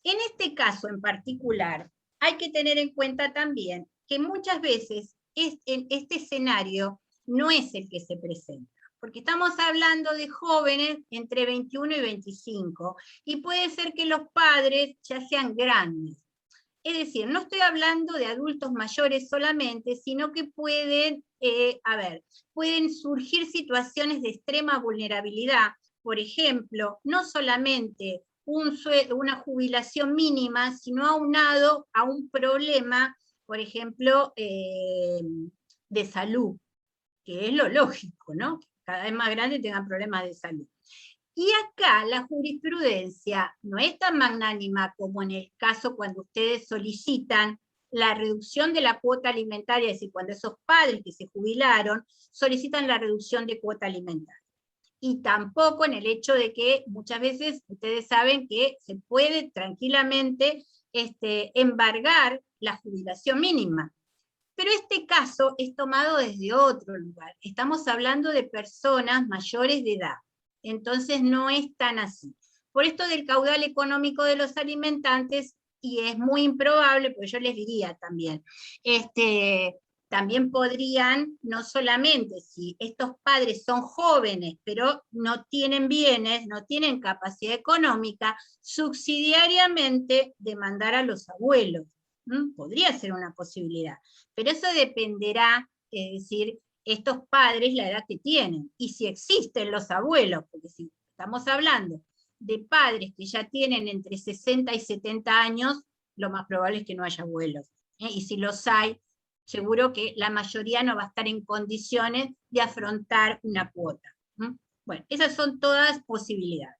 En este caso en particular, hay que tener en cuenta también que muchas veces este escenario no es el que se presenta, porque estamos hablando de jóvenes entre 21 y 25, y puede ser que los padres ya sean grandes. Es decir, no estoy hablando de adultos mayores solamente, sino que pueden surgir situaciones de extrema vulnerabilidad. Por ejemplo, no solamente una jubilación mínima, sino aunado a un problema, por ejemplo, de salud, que es lo lógico, ¿no? Que cada vez más grandes tengan problemas de salud. Y acá la jurisprudencia no es tan magnánima como en el caso cuando ustedes solicitan la reducción de la cuota alimentaria, es decir, cuando esos padres que se jubilaron solicitan la reducción de cuota alimentaria. Y tampoco en el hecho de que muchas veces ustedes saben que se puede tranquilamente embargar la jubilación mínima. Pero este caso es tomado desde otro lugar. Estamos hablando de personas mayores de edad. Entonces no es tan así. Por esto del caudal económico de los alimentantes, y es muy improbable, porque yo les diría también, también podrían, no solamente si estos padres son jóvenes, pero no tienen bienes, no tienen capacidad económica, subsidiariamente demandar a los abuelos. Podría ser una posibilidad, pero eso dependerá, es decir, estos padres la edad que tienen, y si existen los abuelos, porque si estamos hablando de padres que ya tienen entre 60 y 70 años, lo más probable es que no haya abuelos, y si los hay, seguro que la mayoría no va a estar en condiciones de afrontar una cuota. Bueno, esas son todas posibilidades.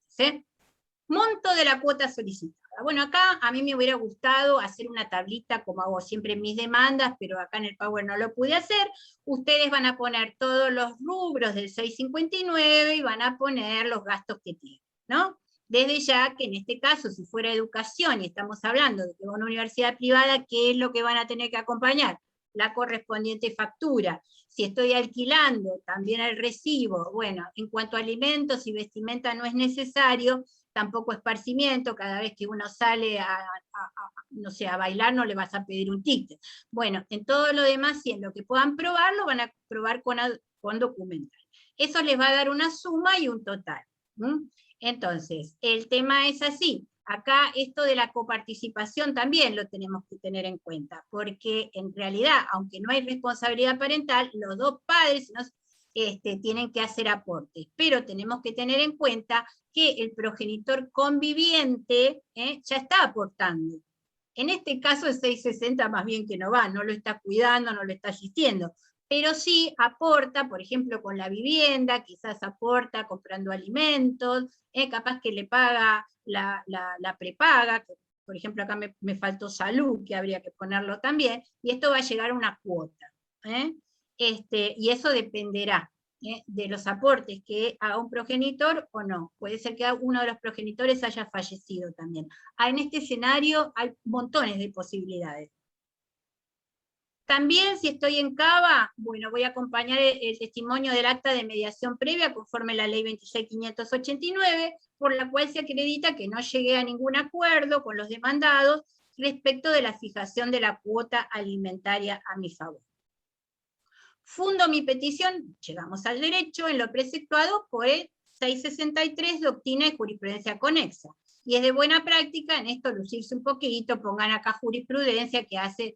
Monto de la cuota solicitada. Bueno, acá a mí me hubiera gustado hacer una tablita como hago siempre en mis demandas, pero acá en el Power no lo pude hacer. Ustedes van a poner todos los rubros del 659 y van a poner los gastos que tienen, ¿no? Desde ya que en este caso, si fuera educación y estamos hablando de que una universidad privada, ¿qué es lo que van a tener que acompañar? La correspondiente factura. Si estoy alquilando, también el recibo. Bueno, en cuanto a alimentos y vestimenta no es necesario, tampoco esparcimiento, cada vez que uno sale no sé, a bailar no le vas a pedir un ticket. Bueno, en todo lo demás, sí, en lo que puedan probar, lo van a probar con documental. Eso les va a dar una suma y un total. Entonces, el tema es así. Acá esto de la coparticipación también lo tenemos que tener en cuenta, porque en realidad, aunque no hay responsabilidad parental, los dos padres tienen que hacer aportes, pero tenemos que tener en cuenta que el progenitor conviviente ya está aportando. En este caso el 660 más bien que no va, no lo está cuidando, no lo está asistiendo, pero sí aporta, por ejemplo, con la vivienda, quizás aporta comprando alimentos, capaz que le paga la prepaga, que por ejemplo acá me faltó salud, que habría que ponerlo también, y esto va a llegar a una cuota. Y eso dependerá de los aportes que haga un progenitor o no. Puede ser que uno de los progenitores haya fallecido también. En este escenario hay montones de posibilidades. También, si estoy en Cava, bueno, voy a acompañar el testimonio del acta de mediación previa conforme la ley 26.589, por la cual se acredita que no llegué a ningún acuerdo con los demandados respecto de la fijación de la cuota alimentaria a mi favor. Fundo mi petición, llegamos al derecho, en lo preceptuado por el 663, doctrina y jurisprudencia conexa. Y es de buena práctica en esto lucirse un poquito, pongan acá jurisprudencia que hace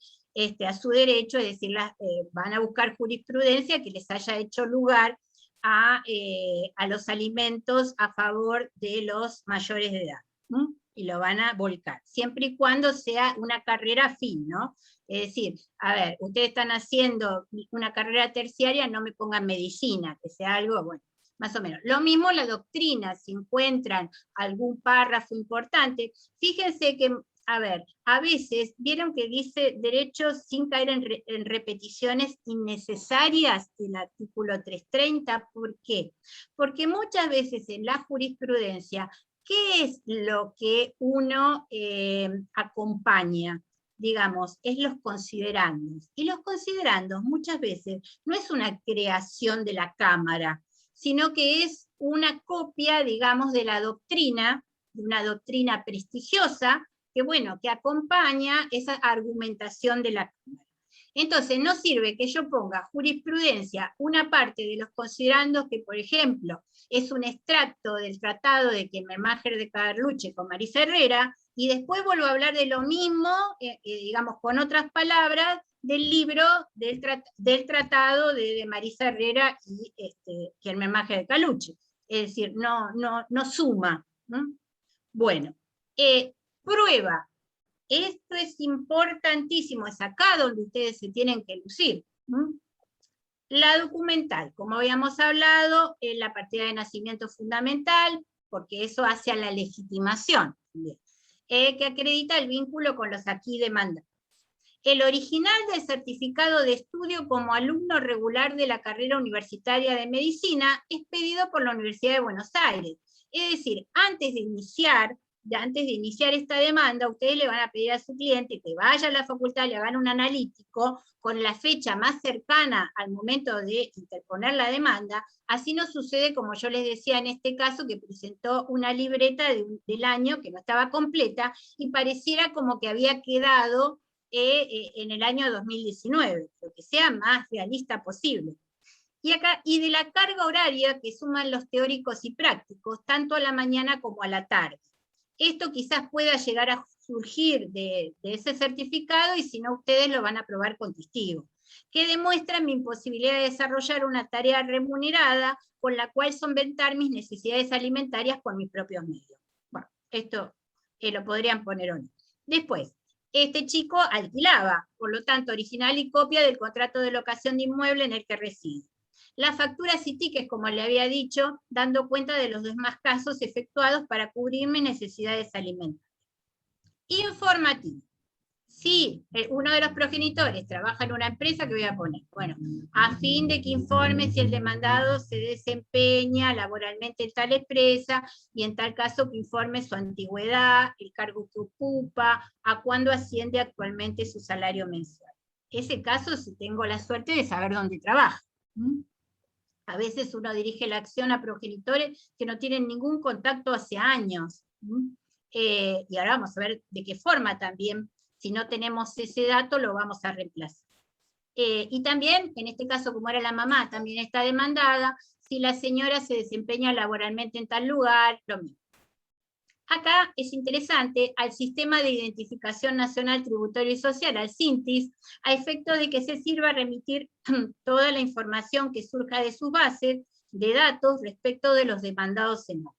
a su derecho, es decir, van a buscar jurisprudencia que les haya hecho lugar a los alimentos a favor de los mayores de edad. Y lo van a volcar, siempre y cuando sea una carrera afín, ¿no? Es decir, a ver, ustedes están haciendo una carrera terciaria, no me pongan medicina, que sea algo, bueno, más o menos. Lo mismo la doctrina, si encuentran algún párrafo importante, fíjense que, a ver, a veces, vieron que dice derechos sin caer en repeticiones innecesarias del artículo 330, ¿por qué? Porque muchas veces en la jurisprudencia, ¿qué es lo que uno acompaña? Digamos, es los considerandos. Y los considerandos muchas veces no es una creación de la Cámara, sino que es una copia, digamos, de la doctrina, de una doctrina prestigiosa, que bueno, que acompaña esa argumentación de la Cámara. Entonces, no sirve que yo ponga jurisprudencia, una parte de los considerandos que, por ejemplo, es un extracto del tratado de Kemmermacher de Carluche con Marisa Herrera, y después vuelvo a hablar de lo mismo, digamos, con otras palabras, del libro del tratado de Marisa Herrera y Kemmermacher de Carluche. Es decir, no suma. Bueno, prueba. Esto es importantísimo, es acá donde ustedes se tienen que lucir. La documental, como habíamos hablado, es la partida de nacimiento fundamental, porque eso hace a la legitimación, que acredita el vínculo con los aquí demandados. El original del certificado de estudio como alumno regular de la carrera universitaria de medicina es pedido por la Universidad de Buenos Aires. Es decir, antes de iniciar antes de iniciar esta demanda, ustedes le van a pedir a su cliente que vaya a la facultad, le hagan un analítico con la fecha más cercana al momento de interponer la demanda. Así no sucede, como yo les decía en este caso, que presentó una libreta del año que no estaba completa y pareciera como que había quedado en el año 2019, lo que sea más realista posible. Y de la carga horaria que suman los teóricos y prácticos, tanto a la mañana como a la tarde. Esto quizás pueda llegar a surgir de ese certificado, y si no, ustedes lo van a probar con testigos, que demuestra mi imposibilidad de desarrollar una tarea remunerada con la cual solventar mis necesidades alimentarias por mis propios medios. Bueno, esto lo podrían poner o no. Después, este chico alquilaba, por lo tanto, original y copia del contrato de locación de inmueble en el que reside. Las facturas y tickets, como le había dicho, dando cuenta de los demás casos efectuados para cubrir mis necesidades alimentarias. Informativo. Si uno de los progenitores trabaja en una empresa, ¿qué voy a poner? Bueno, a fin de que informe si el demandado se desempeña laboralmente en tal empresa, y en tal caso que informe su antigüedad, el cargo que ocupa, a cuándo asciende actualmente su salario mensual. Ese caso, si tengo la suerte de saber dónde trabaja. A veces uno dirige la acción a progenitores que no tienen ningún contacto hace años. Y ahora vamos a ver de qué forma también, si no tenemos ese dato, lo vamos a reemplazar. Y también, en este caso, como era la mamá, también está demandada, si la señora se desempeña laboralmente en tal lugar, lo mismo. Acá es interesante al Sistema de Identificación Nacional Tributario y Social, al SINTIS, a efecto de que se sirva a remitir toda la información que surja de sus bases de datos respecto de los demandados en móvil.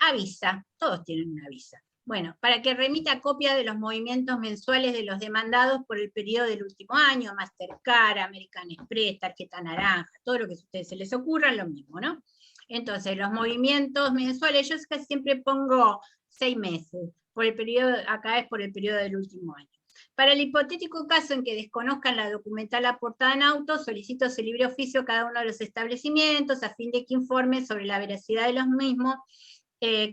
Avisa, todos tienen una avisa. Bueno, para que remita copia de los movimientos mensuales de los demandados por el periodo del último año, Mastercard, American Express, tarjeta naranja, todo lo que a ustedes se les ocurra, lo mismo, ¿no? Entonces, los movimientos mensuales, yo casi siempre pongo 6 meses, por el periodo, acá es por el periodo del último año. Para el hipotético caso en que desconozcan la documental aportada en auto, solicito ese libre oficio a cada uno de los establecimientos a fin de que informe sobre la veracidad de los mismos,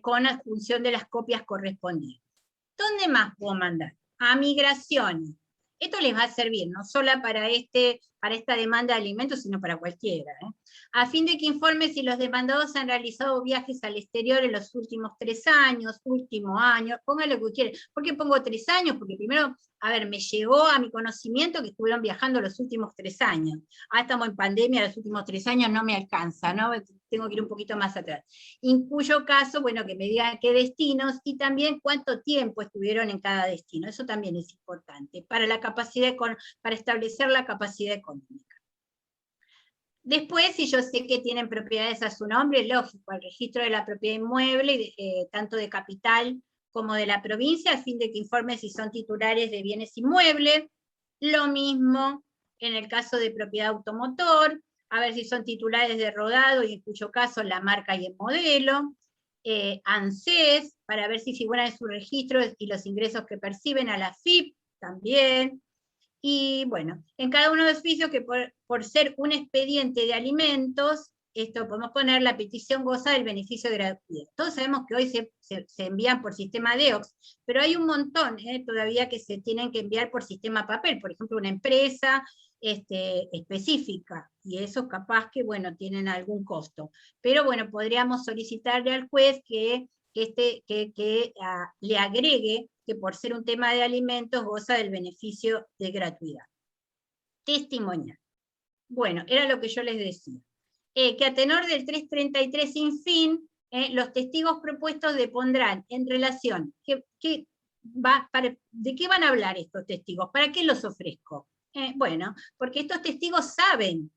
con adjunción de las copias correspondientes. ¿Dónde más puedo mandar? A Migraciones. Esto les va a servir, no solo para esta demanda de alimentos, sino para cualquiera. A fin de que informe si los demandados han realizado viajes al exterior en los últimos 3 años, último año, pongan lo que quieran. ¿Por qué pongo 3 años? Porque primero, a ver, me llegó a mi conocimiento que estuvieron viajando los últimos 3 años. Estamos en pandemia, los últimos 3 años no me alcanza, ¿no? Tengo que ir un poquito más atrás. En cuyo caso, bueno, que me digan qué destinos y también cuánto tiempo estuvieron en cada destino. Eso también es importante para para establecer la capacidad económica. Después, si yo sé que tienen propiedades a su nombre, lógico, el registro de la propiedad inmueble, tanto de capital como de la provincia, a fin de que informe si son titulares de bienes inmuebles. Lo mismo en el caso de propiedad automotor, a ver si son titulares de rodado y en cuyo caso la marca y el modelo. ANSES, para ver si figuran en sus registros y los ingresos que perciben, a la FIP también. Y bueno, en cada uno de los oficios que por ser un expediente de alimentos, esto podemos poner la petición goza del beneficio de gratuidad. Todos sabemos que hoy se envían por sistema DEOX, pero hay un montón todavía que se tienen que enviar por sistema papel, por ejemplo, una empresa específica, y eso capaz que, bueno, tienen algún costo. Pero bueno, podríamos solicitarle al juez que le agregue que por ser un tema de alimentos goza del beneficio de gratuidad. Testimonial. Bueno, era lo que yo les decía. Que a tenor del 333 sin fin, los testigos propuestos depondrán en relación, ¿de qué van a hablar estos testigos? ¿Para qué los ofrezco? Bueno, porque estos testigos saben,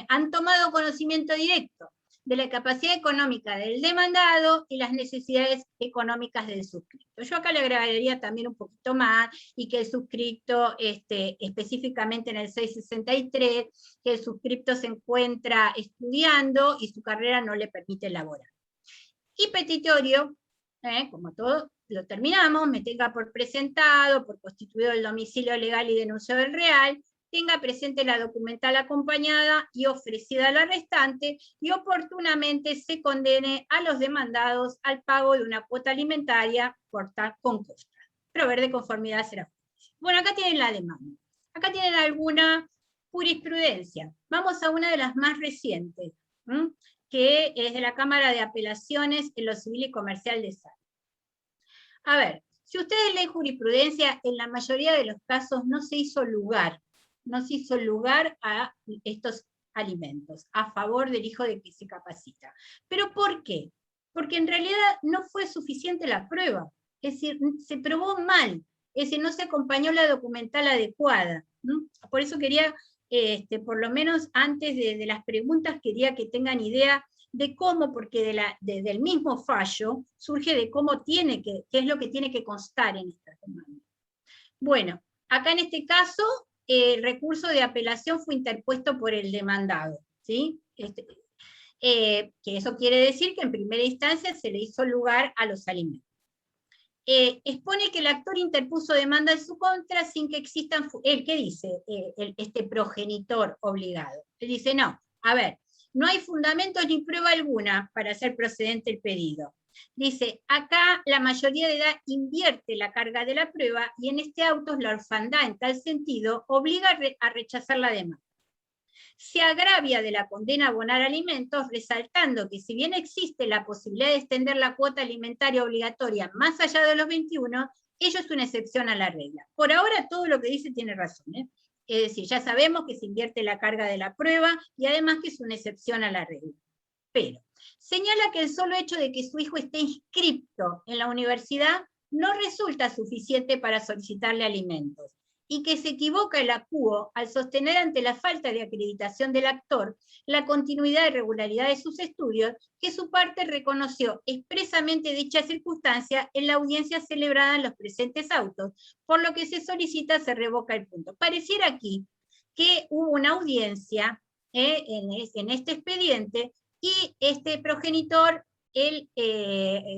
han tomado conocimiento directo de la capacidad económica del demandado y las necesidades económicas del suscripto. Yo acá le agregaría también un poquito más, y que el suscripto, específicamente en el 663, que el suscripto se encuentra estudiando y su carrera no le permite laborar. Y petitorio, como todo, lo terminamos, me tenga por presentado, por constituido el domicilio legal y denunciado el real, tenga presente la documental acompañada y ofrecida al restante, y oportunamente se condene a los demandados al pago de una cuota alimentaria corta con costa. Proveer de conformidad será. Bueno, acá tienen la demanda. Acá tienen alguna jurisprudencia. Vamos a una de las más recientes, que es de la Cámara de Apelaciones en lo Civil y Comercial de Salta. A ver, si ustedes leen jurisprudencia, en la mayoría de los casos no se hizo lugar a estos alimentos, a favor del hijo de que se capacita. ¿Pero por qué? Porque en realidad no fue suficiente la prueba, es decir, se probó mal, es decir, no se acompañó la documental adecuada. Por eso quería, por lo menos antes de las preguntas, quería que tengan idea de cómo, porque del mismo fallo surge de cómo qué es lo que tiene que constar en esta demanda. Bueno, acá en este caso, el recurso de apelación fue interpuesto por el demandado, ¿sí? Que eso quiere decir que en primera instancia se le hizo lugar a los alimentos. Expone que el actor interpuso demanda en su contra sin que existan, ¿qué dice este progenitor obligado? Él dice, no, a ver, no hay fundamentos ni prueba alguna para hacer procedente el pedido. Dice, acá la mayoría de edad invierte la carga de la prueba y en este auto la orfandad en tal sentido obliga a rechazar la demanda. Se agravia de la condena a abonar alimentos, resaltando que si bien existe la posibilidad de extender la cuota alimentaria obligatoria más allá de los 21, ello es una excepción a la regla. Por ahora todo lo que dice tiene razón, Es decir, ya sabemos que se invierte la carga de la prueba y además que es una excepción a la regla. Pero señala que el solo hecho de que su hijo esté inscripto en la universidad no resulta suficiente para solicitarle alimentos, y que se equivoca el acuo al sostener ante la falta de acreditación del actor la continuidad y regularidad de sus estudios, que su parte reconoció expresamente dicha circunstancia en la audiencia celebrada en los presentes autos, por lo que se solicita se revoca el punto. Pareciera aquí que hubo una audiencia en este expediente y este progenitor, él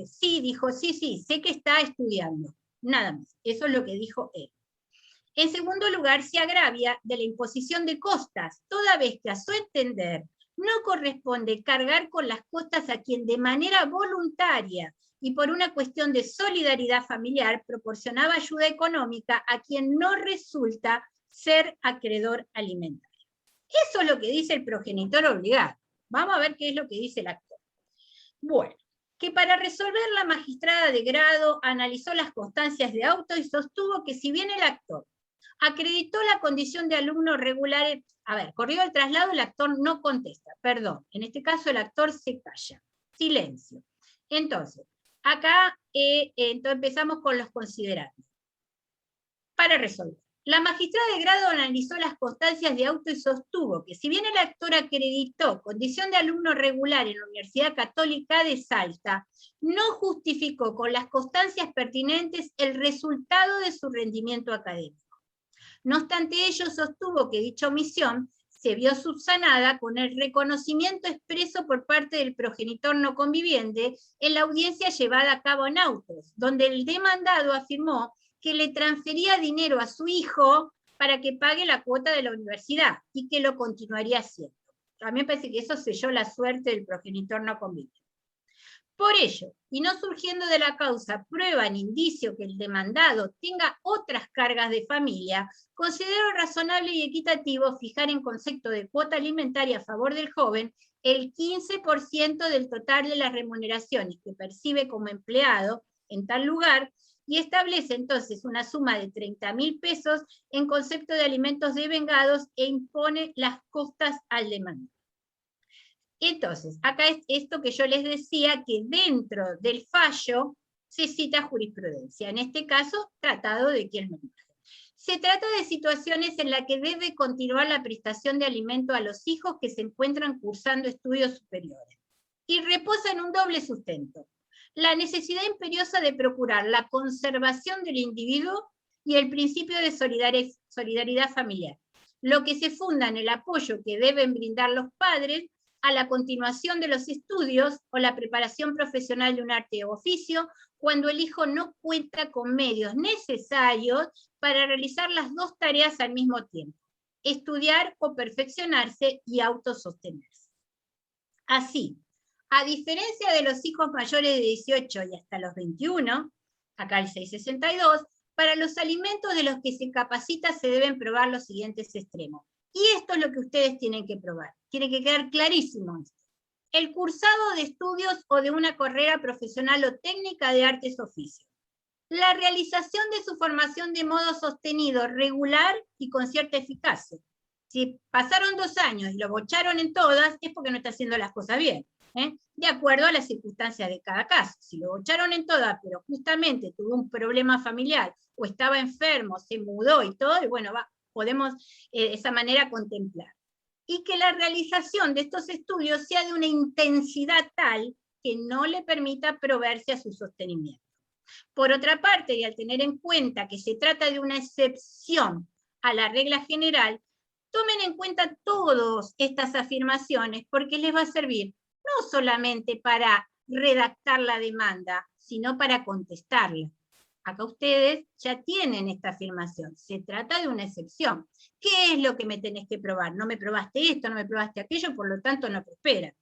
sí dijo, sí, sé que está estudiando, nada más, eso es lo que dijo él. En segundo lugar, se agravia de la imposición de costas, toda vez que a su entender no corresponde cargar con las costas a quien de manera voluntaria y por una cuestión de solidaridad familiar proporcionaba ayuda económica a quien no resulta ser acreedor alimentario. Eso es lo que dice el progenitor obligado. Vamos a ver qué es lo que dice el actor. Bueno, que para resolver la magistrada de grado analizó las constancias de auto y sostuvo que si bien el actor acreditó la condición de alumno regular, corrido el traslado, el actor no contesta, perdón, en este caso el actor se calla, silencio. Entonces, acá empezamos con los considerandos. Para resolver, la magistrada de grado analizó las constancias de auto y sostuvo que si bien el actor acreditó condición de alumno regular en la Universidad Católica de Salta, no justificó con las constancias pertinentes el resultado de su rendimiento académico. No obstante ello, sostuvo que dicha omisión se vio subsanada con el reconocimiento expreso por parte del progenitor no conviviente en la audiencia llevada a cabo en autos, donde el demandado afirmó que le transfería dinero a su hijo para que pague la cuota de la universidad y que lo continuaría haciendo. A mí me parece que eso selló la suerte del progenitor no conviviente. Por ello, y no surgiendo de la causa prueba ni indicio que el demandado tenga otras cargas de familia, considero razonable y equitativo fijar en concepto de cuota alimentaria a favor del joven el 15% del total de las remuneraciones que percibe como empleado en tal lugar, y establece entonces una suma de 30.000 pesos en concepto de alimentos devengados e impone las costas al demandado. Entonces, acá es esto que yo les decía, que dentro del fallo se cita jurisprudencia, en este caso, tratado de Kielmenberger. Se trata de situaciones en las que debe continuar la prestación de alimento a los hijos que se encuentran cursando estudios superiores, y reposa en un doble sustento: la necesidad imperiosa de procurar la conservación del individuo y el principio de solidaridad familiar, lo que se funda en el apoyo que deben brindar los padres a la continuación de los estudios o la preparación profesional de un arte o oficio, cuando el hijo no cuenta con medios necesarios para realizar las dos tareas al mismo tiempo. estudiar o perfeccionarse y autosostenerse. Así, a diferencia de los hijos mayores de 18 y hasta los 21, acá el 662, para los alimentos de los que se capacita se deben probar los siguientes extremos. Y esto es lo que ustedes tienen que probar. Tiene que quedar clarísimo esto. El cursado de estudios o de una carrera profesional o técnica de artes oficios. La realización de su formación de modo sostenido, regular y con cierta eficacia. Si pasaron 2 años y lo bocharon en todas, es porque no está haciendo las cosas bien, de acuerdo a las circunstancias de cada caso. Si lo bocharon en todas, pero justamente tuvo un problema familiar, o estaba enfermo, se mudó y todo, y bueno, podemos de esa manera contemplar. Y que la realización de estos estudios sea de una intensidad tal que no le permita proveerse a su sostenimiento. Por otra parte, y al tener en cuenta que se trata de una excepción a la regla general, tomen en cuenta todas estas afirmaciones porque les va a servir no solamente para redactar la demanda, sino para contestarla. Acá ustedes ya tienen esta afirmación, se trata de una excepción. ¿Qué es lo que me tenés que probar? No me probaste esto, no me probaste aquello, por lo tanto no prospera.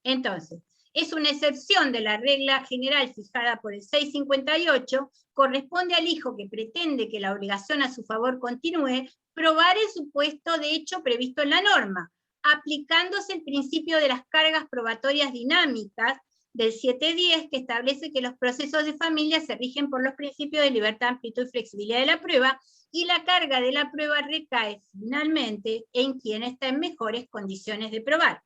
Entonces, es una excepción de la regla general fijada por el 658, corresponde al hijo que pretende que la obligación a su favor continúe, probar el supuesto de hecho previsto en la norma, aplicándose el principio de las cargas probatorias dinámicas del 710, que establece que los procesos de familia se rigen por los principios de libertad, amplitud y flexibilidad de la prueba, y la carga de la prueba recae finalmente en quien está en mejores condiciones de probar.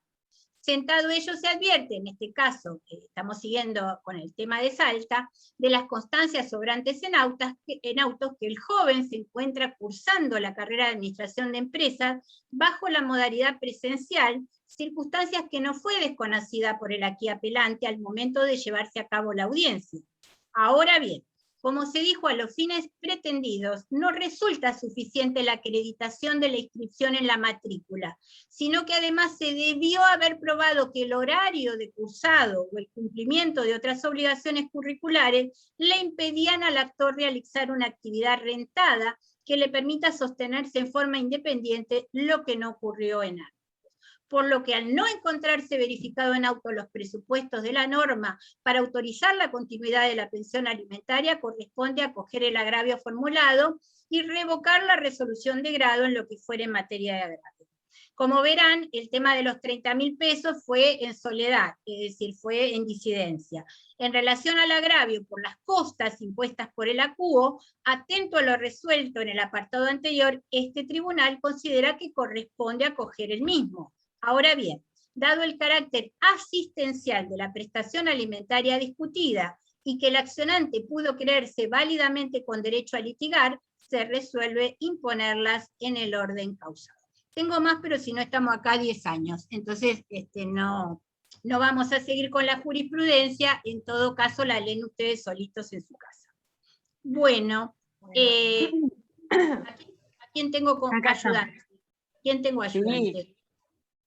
Sentado ello se advierte, en este caso, que estamos siguiendo con el tema de Salta, de las constancias sobrantes en autos, que el joven se encuentra cursando la carrera de administración de empresas bajo la modalidad presencial, circunstancias que no fue desconocida por el aquí apelante al momento de llevarse a cabo la audiencia. Ahora bien, como se dijo, a los fines pretendidos, no resulta suficiente la acreditación de la inscripción en la matrícula, sino que además se debió haber probado que el horario de cursado o el cumplimiento de otras obligaciones curriculares le impedían al actor realizar una actividad rentada que le permita sostenerse en forma independiente, lo que no ocurrió en ambos. Por lo que al no encontrarse verificado en auto los presupuestos de la norma para autorizar la continuidad de la pensión alimentaria, corresponde acoger el agravio formulado y revocar la resolución de grado en lo que fuera en materia de agravio. Como verán, el tema de los 30.000 pesos fue en soledad, es decir, fue en disidencia. En relación al agravio por las costas impuestas por el acuo, atento a lo resuelto en el apartado anterior, este tribunal considera que corresponde acoger el mismo. Ahora bien, dado el carácter asistencial de la prestación alimentaria discutida y que el accionante pudo creerse válidamente con derecho a litigar, se resuelve imponerlas en el orden causado. Tengo más, pero si no estamos acá 10 años, entonces no vamos a seguir con la jurisprudencia, en todo caso la leen ustedes solitos en su casa. Bueno, ¿a quién tengo como ayudante? ¿Quién tengo ayudante? Sí.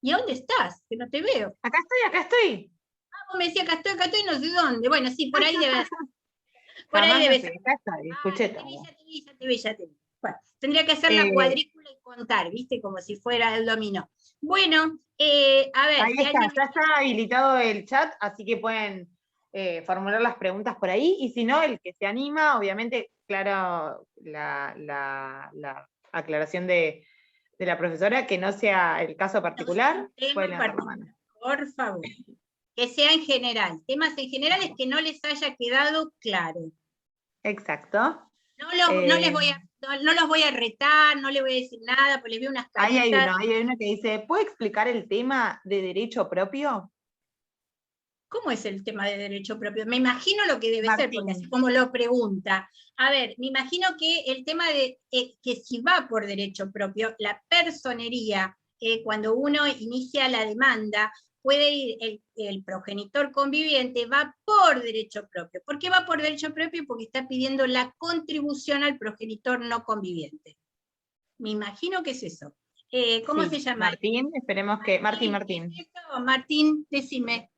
¿Y dónde estás? Que no te veo. Acá estoy. Ah, vos me decías acá estoy, no sé dónde. Bueno, sí, por ahí debe ser. Por ahí debe ser. Acá estoy, escuché todo. Ya te vi. Bueno, tendría que hacer la cuadrícula y contar, ¿viste? Como si fuera el dominó. Bueno, a ver. Ahí está, ya está habilitado el chat, así que pueden formular las preguntas por ahí, y si no, el que se anima, obviamente, claro, la aclaración de la profesora, que no sea el caso particular. Por favor, que sea en general. Temas en general es que no les haya quedado claro. Exacto. No los voy a retar, no les voy a decir nada, pues les veo unas caritas. Hay uno que dice, ¿puede explicar el tema de derecho propio? ¿Cómo es el tema de derecho propio? Me imagino lo que debe ser, porque así como lo pregunta. A ver, me imagino que el tema de que si va por derecho propio, la personería, cuando uno inicia la demanda, puede ir el progenitor conviviente, va por derecho propio. ¿Por qué va por derecho propio? Porque está pidiendo la contribución al progenitor no conviviente. Me imagino que es eso. ¿Cómo se llama? Martín, esperemos que... Martín. Martín, decime.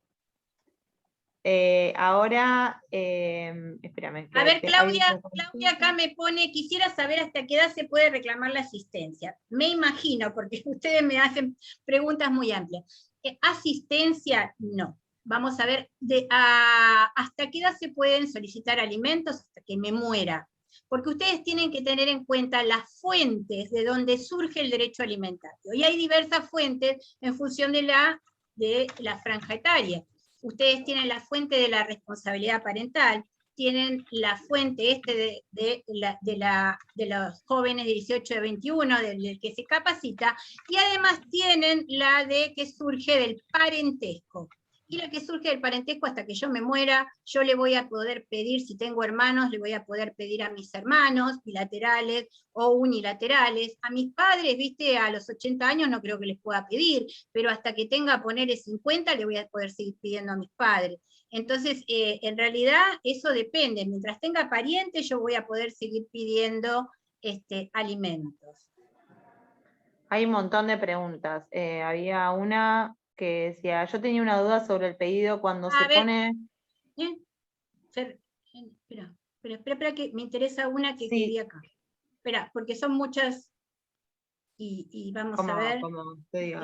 Ahora, espérame. A ver, Claudia acá me pone, quisiera saber hasta qué edad se puede reclamar la asistencia. Me imagino, porque ustedes me hacen preguntas muy amplias. Asistencia, no. Vamos a ver hasta qué edad se pueden solicitar alimentos hasta que me muera. Porque ustedes tienen que tener en cuenta las fuentes de donde surge el derecho alimentario. Y hay diversas fuentes en función de la franja etaria. Ustedes tienen la fuente de la responsabilidad parental, tienen la fuente de los jóvenes de 18 a 21, del que se capacita, y además tienen la de que surge del parentesco. Y la que surge del parentesco hasta que yo me muera, yo le voy a poder pedir, si tengo hermanos, le voy a poder pedir a mis hermanos, bilaterales o unilaterales. A mis padres, viste, a los 80 años no creo que les pueda pedir, pero hasta que tenga, ponerle 50, le voy a poder seguir pidiendo a mis padres. Entonces, en realidad, eso depende. Mientras tenga parientes, yo voy a poder seguir pidiendo alimentos. Hay un montón de preguntas. Había una que decía, yo tenía una duda sobre el pedido cuando se pone... Espera, que me interesa una que vi acá. Espera, porque son muchas y vamos a ver. ¿Cómo te digo?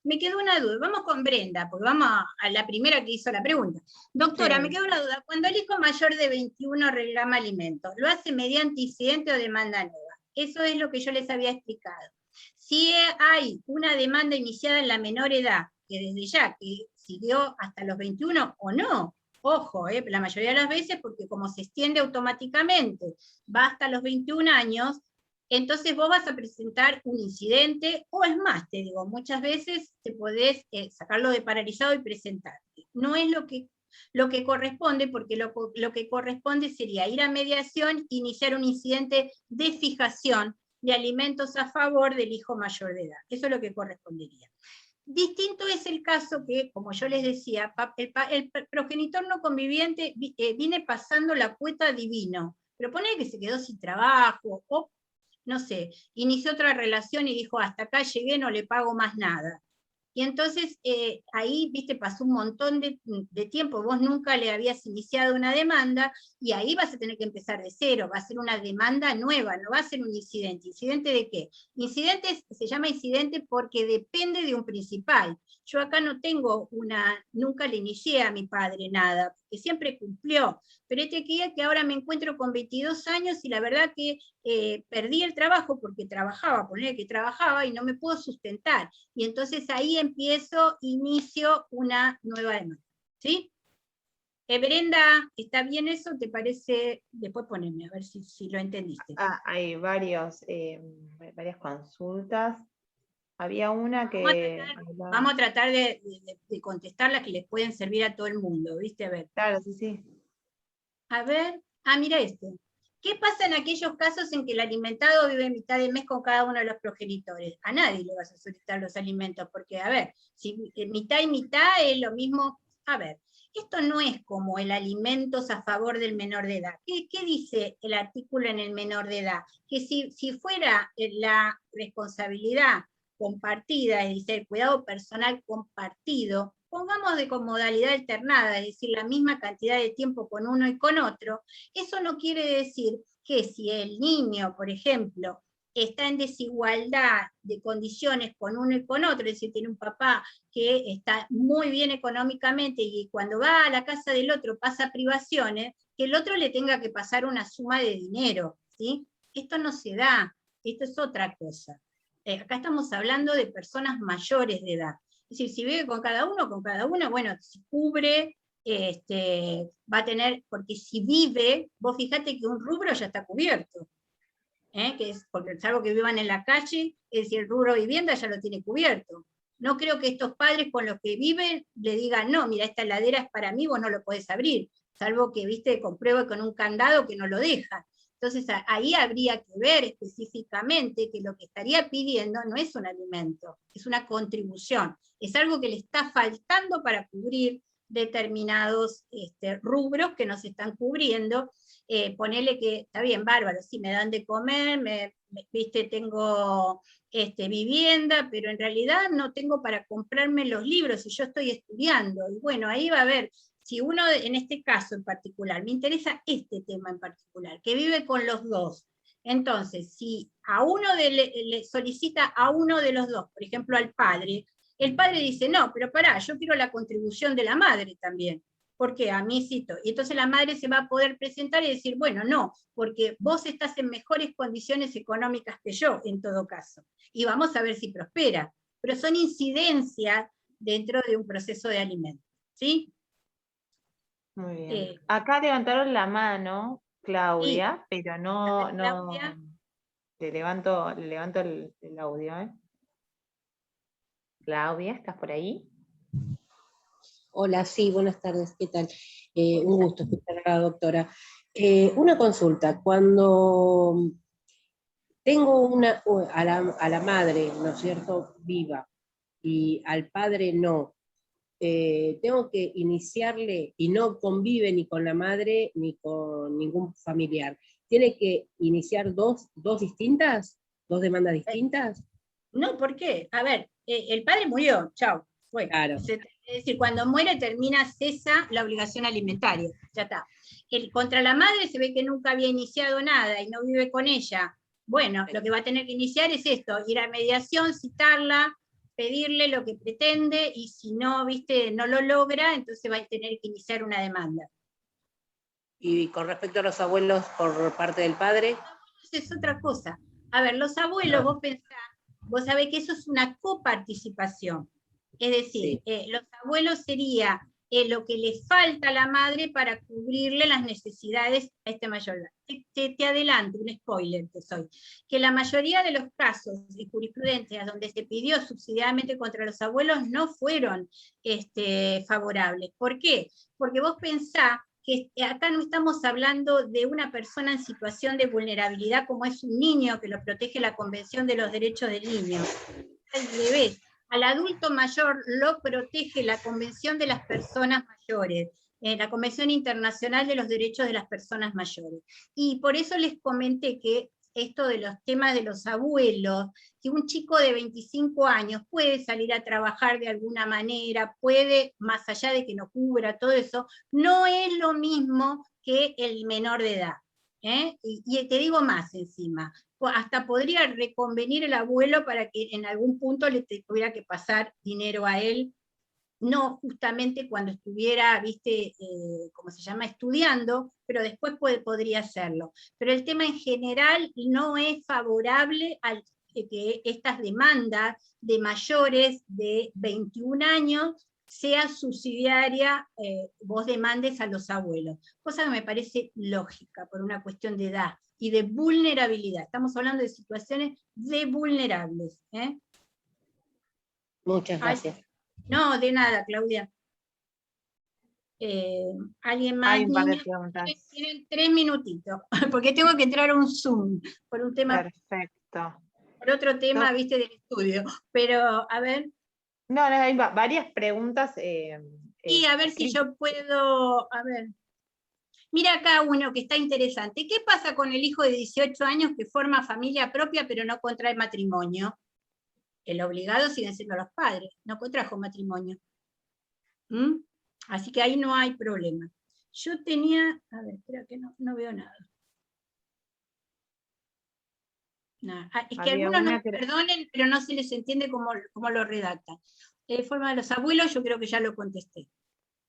Me quedó una duda. Vamos con Brenda, porque vamos a la primera que hizo la pregunta. Doctora, me quedó una duda. Cuando el hijo mayor de 21 reclama alimentos, ¿lo hace mediante incidente o demanda nueva? Eso es lo que yo les había explicado. Si hay una demanda iniciada en la menor edad, que desde ya, que siguió hasta los 21 o no, ojo, la mayoría de las veces, porque como se extiende automáticamente, va hasta los 21 años, entonces vos vas a presentar un incidente, o es más, te digo, muchas veces te podés sacarlo de paralizado y presentarte. No es lo que corresponde, porque lo que corresponde sería ir a mediación, iniciar un incidente de fijación de alimentos a favor del hijo mayor de edad. Eso es lo que correspondería. Distinto es el caso que, como yo les decía, el progenitor no conviviente viene pasando la cuota divino, pero pone que se quedó sin trabajo, o no sé, inició otra relación y dijo, hasta acá llegué, no le pago más nada. Y entonces ahí, viste, pasó un montón de tiempo, vos nunca le habías iniciado una demanda, y ahí vas a tener que empezar de cero, va a ser una demanda nueva, no va a ser un incidente. ¿Incidente de qué? Incidente se llama incidente porque depende de un principal. Yo acá no tengo nunca le inicié a mi padre nada, porque siempre cumplió, pero que ahora me encuentro con 22 años y la verdad que perdí el trabajo porque poner que trabajaba y no me puedo sustentar. Y entonces ahí inicio una nueva demanda. ¿Sí? Brenda, ¿está bien eso? ¿Te parece? Después poneme, a ver si lo entendiste. Hay varias consultas. Había una que... Vamos a tratar de contestar las que les pueden servir a todo el mundo, ¿viste? A ver. Claro, sí. A ver, mira este. ¿Qué pasa en aquellos casos en que el alimentado vive mitad de mes con cada uno de los progenitores? A nadie le vas a solicitar los alimentos, porque, a ver, si mitad y mitad es lo mismo. A ver, esto no es como el alimentos a favor del menor de edad. ¿Qué dice el artículo en el menor de edad? Que si fuera la responsabilidad compartida, es decir, el cuidado personal compartido, pongamos con modalidad alternada, es decir, la misma cantidad de tiempo con uno y con otro, eso no quiere decir que si el niño, por ejemplo, está en desigualdad de condiciones con uno y con otro, es decir, tiene un papá que está muy bien económicamente y cuando va a la casa del otro pasa privaciones, que el otro le tenga que pasar una suma de dinero, ¿sí? Esto no se da, esto es otra cosa. Acá estamos hablando de personas mayores de edad. Es decir, si vive con cada uno, bueno, si cubre, va a tener, porque si vive, vos fijate que un rubro ya está cubierto, que es, porque salvo que vivan en la calle, es decir, el rubro vivienda ya lo tiene cubierto. No creo que estos padres con los que viven le digan, no, mira, esta heladera es para mí, vos no lo podés abrir, salvo que, viste, compruebe con un candado que no lo deja. Entonces ahí habría que ver específicamente que lo que estaría pidiendo no es un alimento, es una contribución, es algo que le está faltando para cubrir determinados rubros que no se están cubriendo, ponele que, está bien, bárbaro, sí, me dan de comer, viste, tengo vivienda, pero en realidad no tengo para comprarme los libros y yo estoy estudiando. Y bueno, ahí va a haber, si uno, en este caso en particular, me interesa este tema en particular, que vive con los dos. Entonces, si a uno le solicita a uno de los dos, por ejemplo al padre, el padre dice, no, pero pará, yo quiero la contribución de la madre también. ¿Por qué? A mí cito. Y entonces la madre se va a poder presentar y decir, bueno, no, porque vos estás en mejores condiciones económicas que yo, en todo caso. Y vamos a ver si prospera. Pero son incidencias dentro de un proceso de alimento. ¿Sí? Muy bien. Acá levantaron la mano, Claudia, Sí. pero A ver, no. Claudia. Le levanto el audio, ¿eh? Claudia, ¿estás por ahí? Hola, sí, buenas tardes, ¿qué tal? Un Buenas gusto escuchar a la doctora. Una consulta, cuando tengo a la madre, ¿no es cierto?, viva, y al padre no, tengo que iniciarle, y no convive ni con la madre ni con ningún familiar, ¿tiene que iniciar dos distintas? ¿Dos demandas distintas? No, ¿por qué? A ver, el padre murió, chao, fue. Claro. Es decir, cuando muere cesa la obligación alimentaria, ya está. Contra la madre se ve que nunca había iniciado nada y no vive con ella. Bueno, lo que va a tener que iniciar es esto, ir a mediación, citarla, pedirle lo que pretende, y si no, viste, no lo logra, entonces va a tener que iniciar una demanda. Y con respecto a los abuelos por parte del padre. Eso es otra cosa. A ver, los abuelos, vos sabés que eso es una coparticipación. Es decir, Sí. Los abuelos sería lo que le falta a la madre para cubrirle las necesidades a este mayor. Te adelanto, un spoiler que soy, que la mayoría de los casos de jurisprudencia donde se pidió subsidiariamente contra los abuelos no fueron favorables. ¿Por qué? Porque vos pensás que acá no estamos hablando de una persona en situación de vulnerabilidad como es un niño, que lo protege la Convención de los Derechos del Niño. Al revés, al adulto mayor lo protege la Convención de las Personas Mayores, la Convención Internacional de los Derechos de las Personas Mayores. Y por eso les comenté que esto de los temas de los abuelos, que un chico de 25 años puede salir a trabajar de alguna manera, puede, más allá de que no cubra todo eso, no es lo mismo que el menor de edad. Y te digo más encima, hasta podría reconvenir el abuelo para que en algún punto le tuviera que pasar dinero a él, no justamente cuando estuviera, viste, ¿cómo se llama?, estudiando, pero después podría hacerlo. Pero el tema en general no es favorable al que estas demandas de mayores de 21 años sea subsidiaria, vos demandes a los abuelos. Cosa que me parece lógica por una cuestión de edad y de vulnerabilidad. Estamos hablando de situaciones de vulnerables. Muchas gracias. No, de nada, Claudia. ¿Alguien más, Hay un par de niña? preguntas. Tienen 3 minutitos, porque tengo que entrar a un Zoom por un tema. Perfecto. Por otro tema, viste, del estudio. Pero, a ver. No, hay varias preguntas. Y a ver si yo puedo, a ver. Mira acá uno que está interesante. ¿Qué pasa con el hijo de 18 años que forma familia propia pero no contrae matrimonio? El obligado siguen siendo los padres, no contrajo matrimonio. Así que ahí no hay problema. Yo tenía, a ver, espera que no veo nada. Es que algunos no me perdonen, pero no se les entiende cómo lo redactan. De forma de los abuelos, yo creo que ya lo contesté.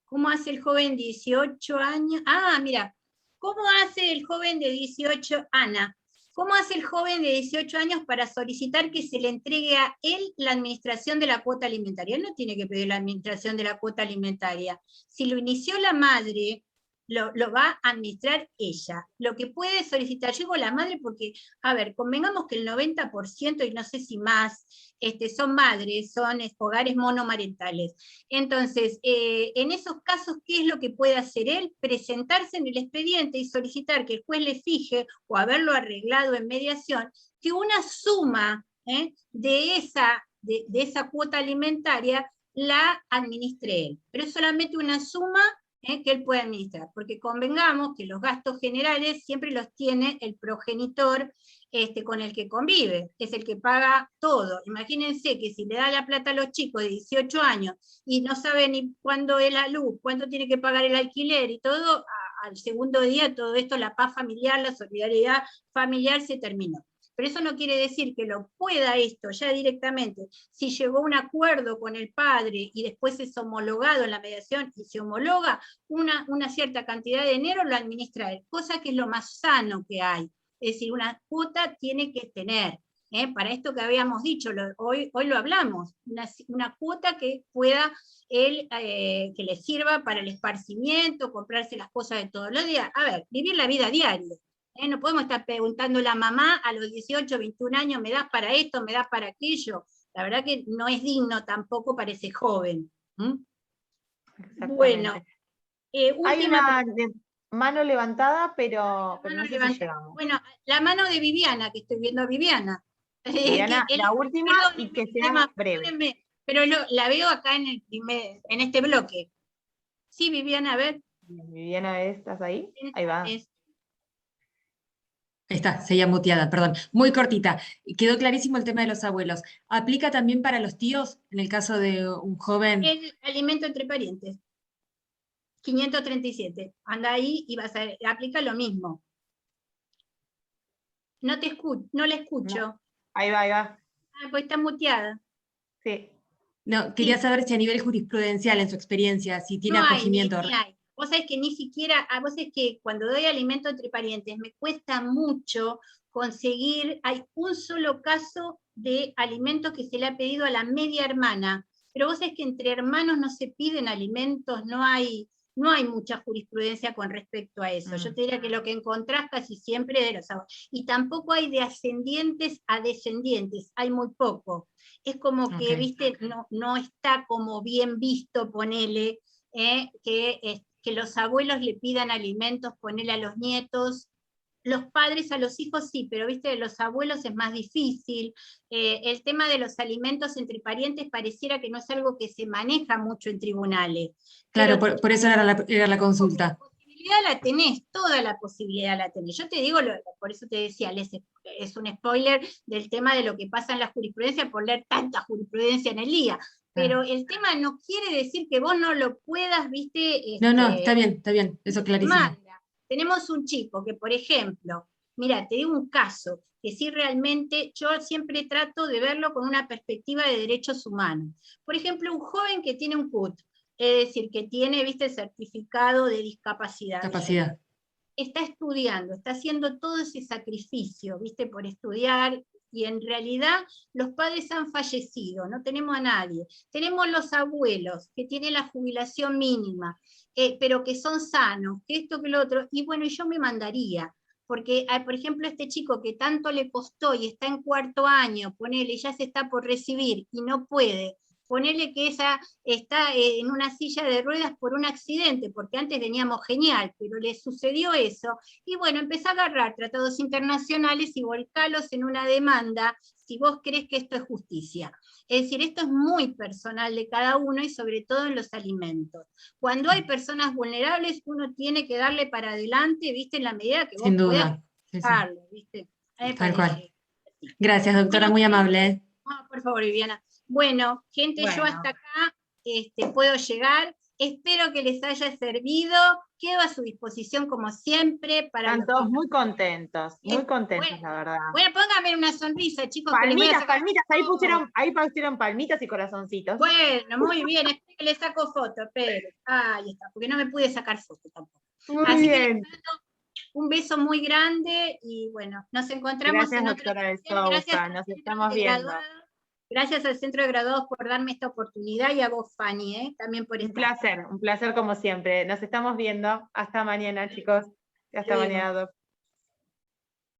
¿Cómo hace el joven de 18 años? Ah, mira, ¿cómo hace el joven de 18, Ana? ¿Cómo hace el joven de 18 años para solicitar que se le entregue a él la administración de la cuota alimentaria? Él no tiene que pedir la administración de la cuota alimentaria. Si lo inició la madre, lo va a administrar ella. Lo que puede solicitar, yo digo la madre porque, a ver, convengamos que el 90%, y no sé si más, son madres, son hogares monomarentales. Entonces, en esos casos, ¿qué es lo que puede hacer él? Presentarse en el expediente y solicitar que el juez le fije, o haberlo arreglado en mediación, que una suma de esa cuota alimentaria la administre él. Pero es solamente una suma que él puede administrar, porque convengamos que los gastos generales siempre los tiene el progenitor con el que convive, es el que paga todo. Imagínense que si le da la plata a los chicos de 18 años y no sabe ni cuándo es la luz, cuánto tiene que pagar el alquiler y todo, al segundo día todo esto, la paz familiar, la solidaridad familiar se terminó. Pero eso no quiere decir que lo pueda esto ya directamente. Si llegó a un acuerdo con el padre y después es homologado en la mediación y se homologa, una cierta cantidad de dinero lo administra él, cosa que es lo más sano que hay. Es decir, una cuota tiene que tener. Para esto que habíamos dicho, hoy lo hablamos, una cuota que pueda él, que le sirva para el esparcimiento, comprarse las cosas de todos los días. A ver, vivir la vida diaria. No podemos estar preguntando a la mamá a los 18, 21 años, ¿me das para esto, me das para aquello? La verdad que no es digno tampoco para ese joven. Bueno, hay una mano levantada, pero no sé si llegamos. Bueno, la mano de Viviana, que estoy viendo a Viviana. Viviana, la última, y que sea breve. Pero la veo acá en este bloque. Sí, Viviana, a ver. Viviana, ¿estás ahí? Ahí va. Está, seguía muteada, perdón. Muy cortita. Quedó clarísimo el tema de los abuelos. ¿Aplica también para los tíos, en el caso de un joven? El alimento entre parientes. 537. Anda ahí y vas a aplica lo mismo. No la escucho. No. Ahí va. Pues está muteada. Sí. No, quería saber si a nivel jurisprudencial, en su experiencia, si tiene acogimiento. Ni hay. Vos sabés que ni siquiera, vos sabés que cuando doy alimento entre parientes me cuesta mucho conseguir, hay un solo caso de alimento que se le ha pedido a la media hermana, pero vos sabés que entre hermanos no se piden alimentos, no hay mucha jurisprudencia con respecto a eso. Yo te diría que lo que encontrás casi siempre de los abuelos. Y tampoco hay de ascendientes a descendientes, hay muy poco. Es como que, viste, no está como bien visto, ponele, que los abuelos le pidan alimentos, ponele a los nietos. Los padres a los hijos sí, pero viste, de los abuelos es más difícil. El tema de los alimentos entre parientes pareciera que no es algo que se maneja mucho en tribunales. Claro, por eso era la consulta. La posibilidad la tenés, toda la posibilidad la tenés. Yo te digo, por eso te decía, es un spoiler del tema de lo que pasa en la jurisprudencia por leer tanta jurisprudencia en el día. Pero el tema no quiere decir que vos no lo puedas, viste. No, está bien, eso clarísimo. Tenemos un chico que, por ejemplo, mira, te digo un caso, que sí realmente yo siempre trato de verlo con una perspectiva de derechos humanos. Por ejemplo, un joven que tiene un CUT, es decir, que tiene, viste, el certificado de discapacidad. Está estudiando, está haciendo todo ese sacrificio, viste, por estudiar, y en realidad los padres han fallecido, no tenemos a nadie. Tenemos los abuelos, que tienen la jubilación mínima, pero que son sanos, que esto, que lo otro, y bueno, yo me mandaría, porque, por ejemplo, este chico que tanto le costó y está en 4º año, ponele, ya se está por recibir y no puede, ponele que esa está en una silla de ruedas por un accidente, porque antes veníamos genial, pero le sucedió eso, y bueno, empezó a agarrar tratados internacionales y volcarlos en una demanda, si vos crees que esto es justicia. Es decir, esto es muy personal de cada uno y sobre todo en los alimentos. Cuando hay personas vulnerables, uno tiene que darle para adelante, ¿viste? En la medida que vos puedas dejarlo, ¿viste? Tal cual. Gracias, doctora, muy amable. No, por favor, Viviana. Bueno, gente, yo hasta acá puedo llegar. Espero que les haya servido. Quedo a su disposición como siempre. Están todos muy contentos, bueno, la verdad. Bueno, pónganme una sonrisa, chicos. Palmitas, ahí pusieron palmitas y corazoncitos. Bueno, muy bien, espero que les saco foto, pero ahí está, porque no me pude sacar foto tampoco. Muy bien. Un beso muy grande y bueno, nos encontramos en otra ocasión. Gracias, nos estamos viendo. Gracias al Centro de Graduados por darme esta oportunidad y a vos, Fanny, también por estar. Un placer como siempre. Nos estamos viendo. Hasta mañana, chicos. Hasta mañana, Doc.